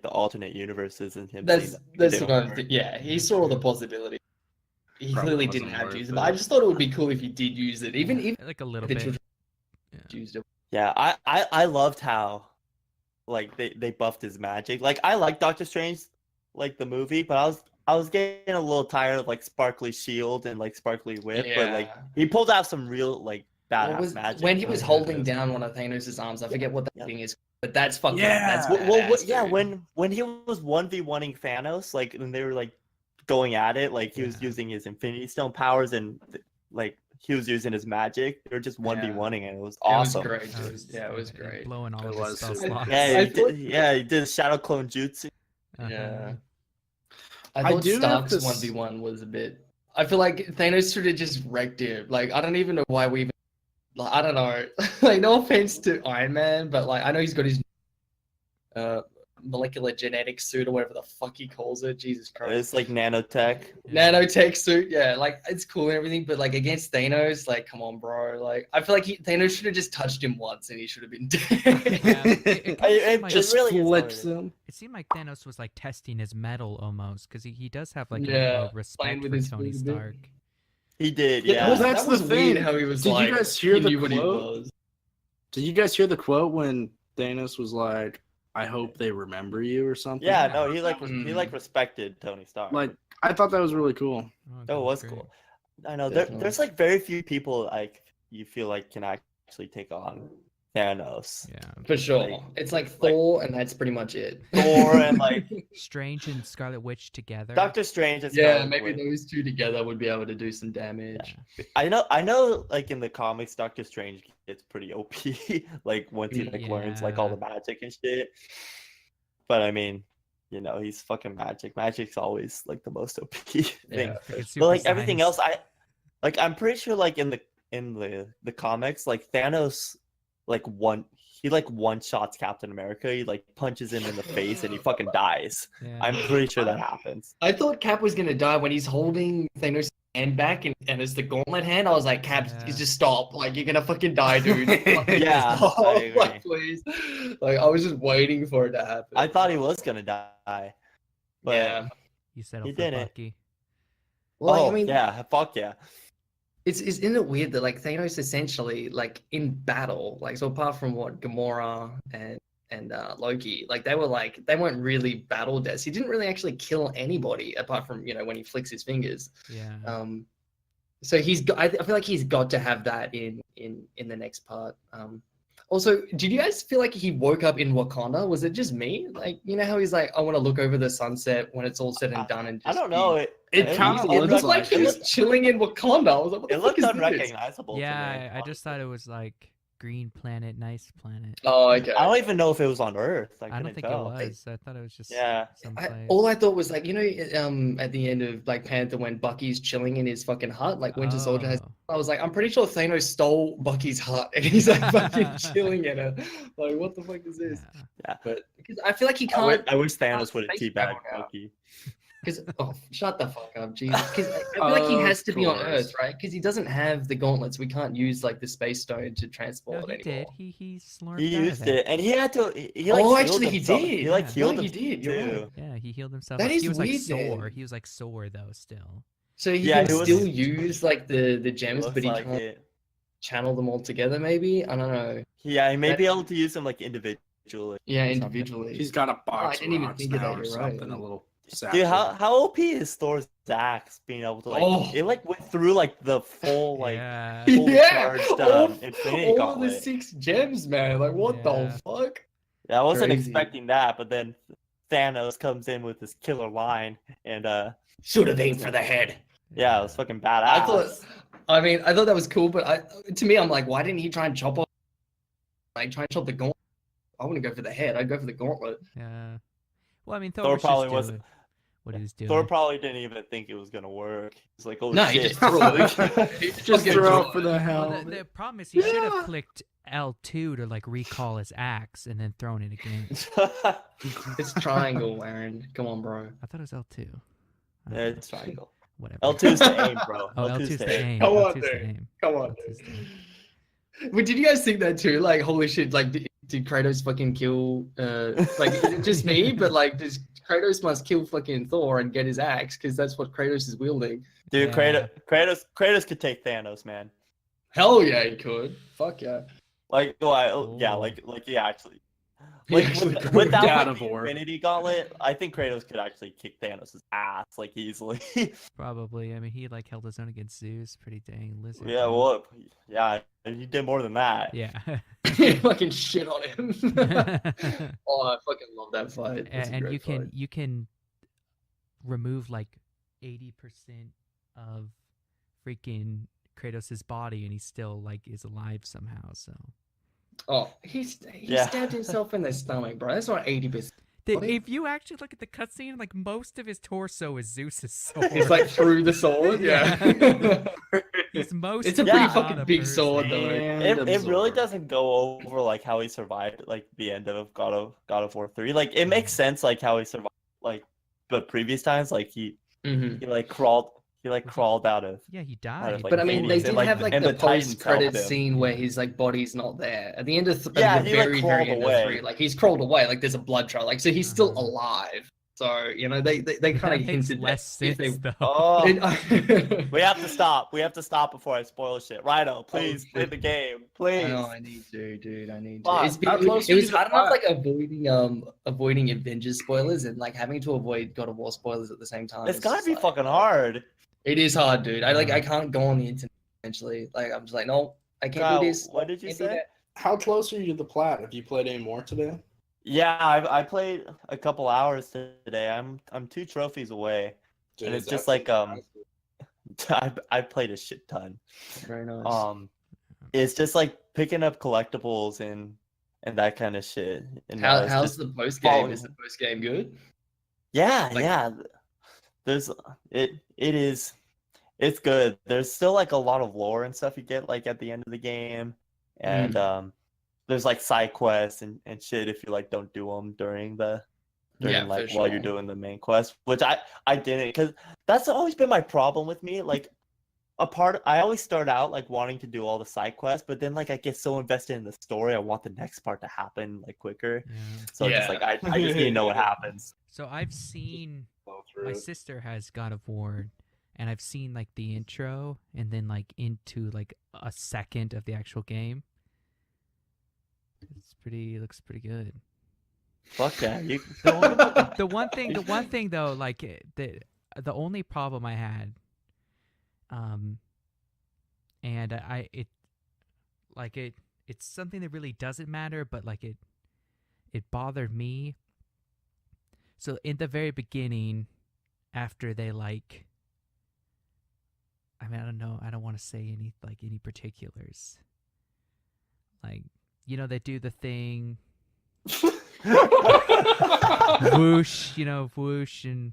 alternate universes and him. That's seeing that's they what don't I work. think. Yeah, he saw all the possibilities. He Probably clearly wasn't didn't have to worth use it. it. But I just thought it would be cool if he did use it, even if Like a little the bit. children Yeah. used it. Yeah, I loved how like they buffed his magic. Like I like Doctor Strange, like the movie, but I was getting a little tired of like sparkly shield and like sparkly whip. But like Yeah. he pulled out some real like What badass was- magic. when he was Yeah. holding down one of Thanos' arms, I forget what that Yeah. thing is, but that's fucking. Yeah. That's Well, badass, yeah, dude. when he was 1v1ing Thanos, like when they were like going at it, like he was Yeah. using his Infinity Stone powers and like he was using his magic. They were just 1v1ing and it was awesome. It was great, That dude. was- Yeah, it was and great. Blowing all It of his was spell super slots. Yeah, I he thought- did, yeah, he did Shadow Clone Jutsu. Uh-huh. Yeah. I I thought do have Stark's this- 1v1 was a bit. I feel like Thanos should have just wrecked him. Like, I don't even know why we even. Like, I don't know. Like, no offense to Iron Man, but like, I know he's got his molecular genetic suit or whatever the fuck he calls it. Jesus Christ. It's like nanotech. Yeah. Nanotech suit, yeah, like it's cool and everything, but like against Thanos, like come on, bro. Like I feel like Thanos should have just touched him once and he should have been dead. Yeah, it kinda seemed like- Just really is flips what it him. It seemed like Thanos was like testing his metal almost, because he does have like Yeah, a respect playing with for his Tony food a bit. Stark. He did, Yeah, yeah. Well, that's that was the weird thing. how he was Did you like. guys hear he the knew what he quote? was. Did you guys hear the quote when Thanos was like, "I hope they remember you" or something? Yeah, Yeah. no, he like Mm. respected Tony Stark. Like I thought that was really cool. Oh, that was great. cool. I know Definitely. there's like very few people like you feel like can actually take on Thanos. Yeah. For sure. Like- It's like Thor, and that's pretty much it. Thor and like Strange and Scarlet Witch together. Doctor Strange. And Yeah, Scarlet maybe Witch. those two together would be able to do some damage. Yeah. I know, like in the comics, Doctor Strange gets pretty OP. Like once he like learns like all the magic and shit. But I mean, you know, he's fucking magic. Magic's always like the most OP thing. Yeah. Freaking But super like everything science. else, I'm pretty sure like in the comics, like Thanos, like one shots Captain America. He like punches him in the face and he fucking dies. Yeah. I'm pretty sure that happens. I thought Cap was gonna die when he's holding Thanos' hand back and it's the gauntlet hand. I was like, Cap, Yeah. just stop. Like, you're gonna fucking die, dude. Like, Yeah, stop. I agree. Like, please. Like, I was just waiting for it to happen. I thought he was gonna die. But Yeah. You settled He for didn't. Bucky. Well, oh I mean, yeah, fuck yeah. isn't it weird that like Thanos essentially like in battle, like so apart from what Gamora and Loki, like they weren't really battle deaths. He didn't really actually kill anybody apart from when he flicks his fingers. Yeah. So he's got. I feel like he's got to have that in the next part. Also, did you guys feel like he woke up in Wakanda? Was it just me? Like, you know how he's like, I want to look over the sunset when it's all said and done, and I just don't know. be- It it kinda looked- It looks looked like he like was chilling in Wakanda. I was like, what the It fuck looked is this? unrecognizable. to Yeah, me, I just thought it was like green planet, nice planet. Oh, okay. I don't even know if it was on Earth. I don't couldn't think tell. it was. I thought it was just Yeah. someplace. All I thought was like, at the end of Black Panther when Bucky's chilling in his fucking hut, like Winter Soldier has. Oh. I was like, I'm pretty sure Thanos stole Bucky's hut and he's like fucking chilling in it. Like, what the fuck is this? Yeah. But because I feel like he I can't. wish Thanos would have space teabagged travel now. Bucky. Because shut the fuck up, Jesus. Because I feel like he Of has to be on course. Earth, right? Because he doesn't have the gauntlets. We can't use like the space stone to No, transport he anymore. did. He slurped He out of used it, and he had to. He like Oh, healed actually, he himself. did. He like Yeah. healed No, he him did. You're too. right. Yeah, he healed himself. That Like, is he was like weird, sore. then. He was like sore though still. So he Yeah, can he was- still use like the gems, Looks but he like can't it. channel them all together. Maybe I don't know. Yeah, he may That- be able to use them like individually. Yeah, or something. individually. He's got a box didn't of even rocks think of now that, or you're right. something. A little. Dude, how OP is Thor's axe being able to like Oh. it like went through like the full like yeah. fully Yeah, charged all, Infinity all the Gauntlet. 6 gems, man. Like, what Yeah. the fuck? Yeah, I wasn't Crazy. expecting that, but then Thanos comes in with this killer line, and Should have aimed for the head. yeah, it was fucking badass. I thought that was cool, but to me, I'm like, why didn't he try and chop off, like, try and chop the gauntlet? I wouldn't go for the head. I'd go for the gauntlet. Yeah. Well, I mean, Thor, Thor was probably just wasn't. doing what he was doing. Thor probably didn't even think it was gonna work. He's like, oh No, he shit. just threw it. He Just fucking throw threw it for it. the Well, hell. the problem is he should have clicked L2 to like recall his axe and then thrown it again. It's triangle, Aaron. Come on, bro. I thought it was L2. I don't Yeah, know. it's triangle. Whatever. L2's to aim, bro. Oh, L2's to aim. Come on, L2's to dude. aim. Come on, L2's to aim. But did you guys think that too? Like, holy shit! Like, did Kratos fucking kill? Like, is it just me? But like, does Kratos must kill fucking Thor and get his axe because that's what Kratos is wielding? Dude, Yeah. Kratos could take Thanos, man. Hell yeah, he could. Fuck yeah. Like, well, yeah, Ooh. like he actually. He Like actually with, could. without God like, of the War. Infinity Gauntlet, I think Kratos could actually kick Thanos' ass like easily. Probably. I mean, he like held his own against Zeus. Pretty dang lizard. Yeah, dude. well, yeah, he did more than that. Yeah. He fucking shit on him. Oh, I fucking love that fight. That's a And great fight. you can remove like 80% of freaking Kratos' body and he still like is alive somehow. So Oh, he Yeah. stabbed himself in the stomach, bro. That's not 80%. Body? if you actually look at the cutscene, like most of his torso is Zeus's sword. It's like through the sword. Yeah. He's most. It's a Yeah. pretty not fucking a big person. sword, though. And It really absorb. doesn't go over like how he survived like the end of God of War 3. Like it makes sense like how he survived like but previous times like he Mhm. crawled out of Yeah, he out died. of, like, But I mean, they Phoenix, did and, like, have like and the the Titans post-credit helped him. scene where his like body's not there at the end of Yeah, at the he, like, very crawled end away. of 3. Like he's crawled away. Like there's a blood trail. Like so he's still Uh-huh. alive. So you know they kind That of makes hinted less that if sense though. Oh, It- we have to stop. We have to stop before I spoil shit. Rhino, please shit. play the game. I Please. know I need to, dude. I need Fuck, to. It's been, how close it are was you to hard enough, that? like avoiding Avengers spoilers and like having to avoid God of War spoilers at the same time. It's It's gotta just be like, fucking hard. It is hard, dude. I Yeah. can't go on the internet. Eventually, like I'm just like, no, I can't Kyle, do this. what did you Can't do say? that. How close are you to the plat? Have you played any more today? Yeah, I played a couple hours today. I'm 2 trophies away. Dude, And it's that's just like, impressive. I played a shit ton. Very nice. It's just like picking up collectibles and that kind of shit. And now it's How's just the post game? following- Is the post game good? yeah, like- yeah. There's it's good. There's still like a lot of lore and stuff you get like at the end of the game, and there's like side quests and shit if you like don't do them during Yeah, like for while you're sure. doing the main quest, which I didn't, because that's always been my problem with me. Like I always start out like wanting to do all the side quests, but then like I get so invested in the story, I want the next part to happen like quicker. Yeah. So it's just like I just need to know what happens. So I've seen Go through my it. sister has God of War, and I've seen like the intro and then like into like a second of the actual game. It looks pretty good. Fuck yeah, you. The one thing though, like the only problem I had, and it's something that really doesn't matter, but like it bothered me. So in the very beginning, after they like, I mean, I don't know, I don't want to say any particulars. Like, you know, they do the thing, whoosh, whoosh, and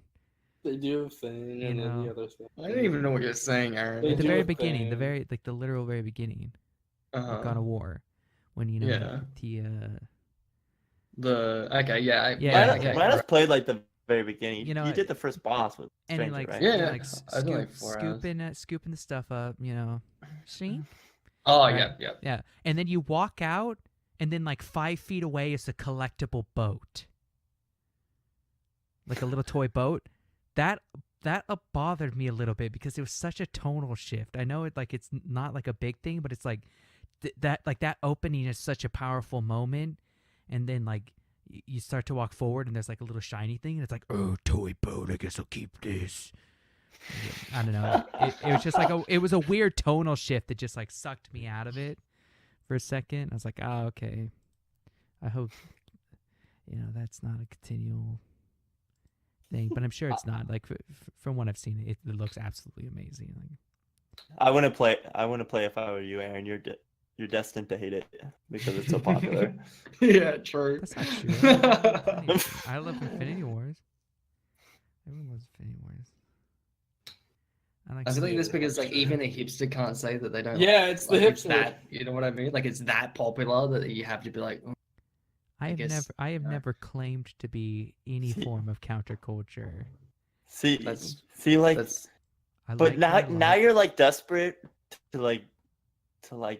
They do a thing, You and then know. the other thing. I don't even know what you're saying, Aaron. They at the do very a beginning, thing. the literal very beginning of God Uh-huh. of War, when Yeah. Okay, yeah, Yeah, okay. Might have played like the very beginning. You know, you did the first boss with and Stranger, like right? Yeah, yeah, yeah. like I did like 4 hours. scooping the stuff up, see, Oh, Right. yeah, yeah. yeah, and then you walk out, and then like 5 feet away is a collectible boat, like a little toy boat. That bothered me a little bit because it was such a tonal shift. I know it's not like a big thing, but it's like that opening is such a powerful moment, and then like you start to walk forward and there's like a little shiny thing and it's like, oh, toy boat, I guess I'll keep this. I don't know. It was just like it was a weird tonal shift that just like sucked me out of it for a second. I was like, oh, okay. I hope that's not a continual thing. But I'm sure it's not. Like from what I've seen, it looks absolutely amazing. Like, I wouldn't play if I were you, Aaron. You're destined to hate it because it's so popular. Yeah, true. that's not true. I love Infinity Wars. Everyone loves Infinity Wars. I feel like this because like even a hipster can't say that they don't. Yeah, it's the like, it's hipster. that, you know what I mean? Like it's that popular that you have to be like, "Oh, I have guess- never claimed to be any form of counterculture. See, That's- like, that's I but like what I now like. you're like desperate to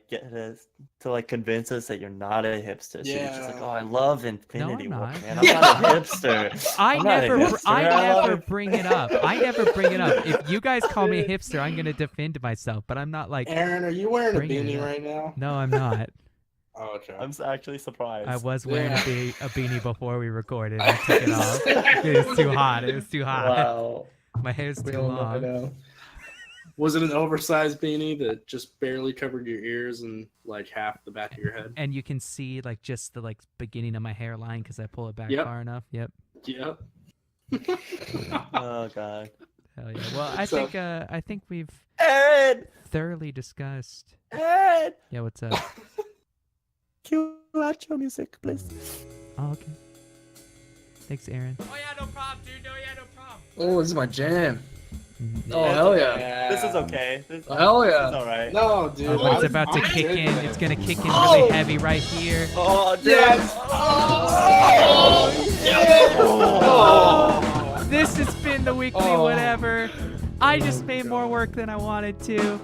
get us to like convince us that you're not a hipster. So you're just like, Yeah. oh, I love Infinity War, not. man. I'm not a hipster. I I'm not a never, hipster. I I love never bring it up. I never bring it up. If you guys call me a hipster, I'm gonna defend myself. But I'm not like, Aaron, are you wearing a Bring it beanie up. right now? no, I'm not. Oh, okay. I'm actually surprised. I was wearing Yeah. a beanie before we recorded. I took it off. It was too hot. It was too hot. wow. My hair's We too all know long. now. Was it an oversized beanie that just barely covered your ears and like half the back of your head? And you can see like just the like beginning of my hairline because I pull it back Yep. far enough. Yep. Yep. Oh god. Hell yeah. Well, I So- think we've Aaron! thoroughly discussed. Aaron! Yeah. What's up? Cue outro music, please. Oh, okay. Thanks, Aaron. Oh yeah, no problem, dude. No, yeah, no problem. Oh, this is my jam. Mhm. Oh hell yeah. This is okay. This Hell is yeah. alright. No, dude. Oh, but it's I'm- about to I'm kick good, in. man. It's gonna kick in really heavy right here. Oh, dude. Yes. Oh. This has been the weekly Oh. whatever. I just made more work than I wanted to.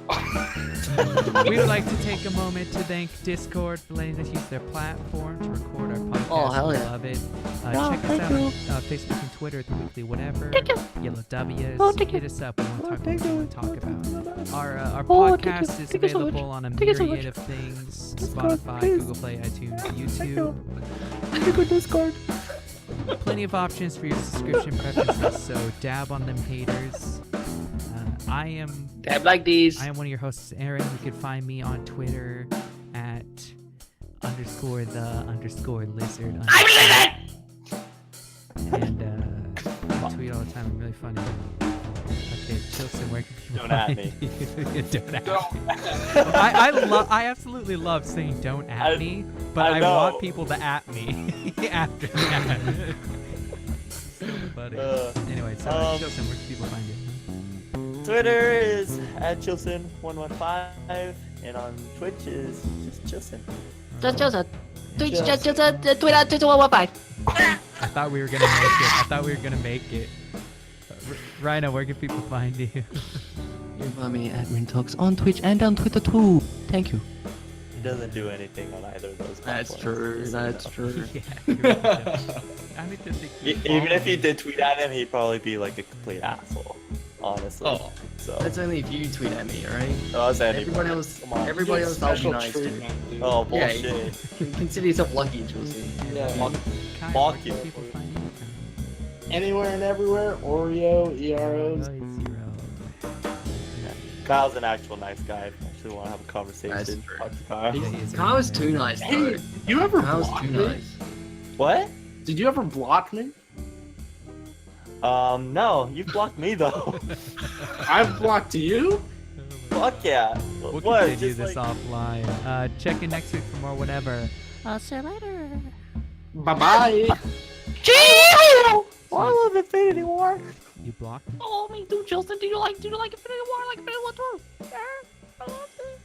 We would like to take a moment to thank Discord for letting us use their platform to record our podcast. Oh, hell We yeah. love it. Check us out on Facebook and Twitter at the Weekly Whatever. Yellow W's. Hit us up. We want to talk about what we want to talk about. Our podcast is available on a myriad of things: Spotify, Google Play, iTunes, YouTube. Discord. Plenty of options for your subscription preferences. So dab on them haters. I am Dab like these. one of your hosts, Aaron. You can find me on Twitter at _the_lizard. And I tweet all the time. I'm really funny. Okay, Chilson, where can people Don't at find me. you? Don't at me. Don't. I absolutely love saying "don't at I- me," but I I want know. people to at me after that. So funny. Anyway, so Chilson, where can people find you? Twitter is @Chilson115 and on Twitch is just Chilson. And, Twitter, Twitter 115. I thought we were gonna make it. Rhino, where can people find you? You can find me at Rintalks on Twitch and on Twitter too. Thank you. He doesn't do anything on either of those That's platforms, true. just so you That's know. true. Yeah, you really don't. I need to think. Even if you did tweet at him, he'd probably be like a complete asshole. Honestly. Oh, So that's only if you tweet at me, alright? that was anybody. Everybody else, Come on. everybody else, I'll be Special nice to. treatment, dude. Oh Yeah, bullshit. Consider yourself lucky, Chelsea. Yeah. Kyle, Mock where you. can people find you? Anywhere and everywhere. Oreo, EROs. Kyle's an actual nice guy. I actually want to have a conversation. That's true. Talk to Kyle. Yeah, he is a Kyle was really too nice nice, guy. though. Hey, you ever Kyle was block too me? nice. What? Did you ever block me? No, you blocked me though. I've blocked you? Fuck yeah. We'll What? continue Just this like, offline. Check in next week for more whatever. I'll see you later. Bye bye. Cheerio! I love Infinity War. You blocked me? Oh, me too, Justin. Do you like Infinity War? Like Infinity War too? Yeah, I love it.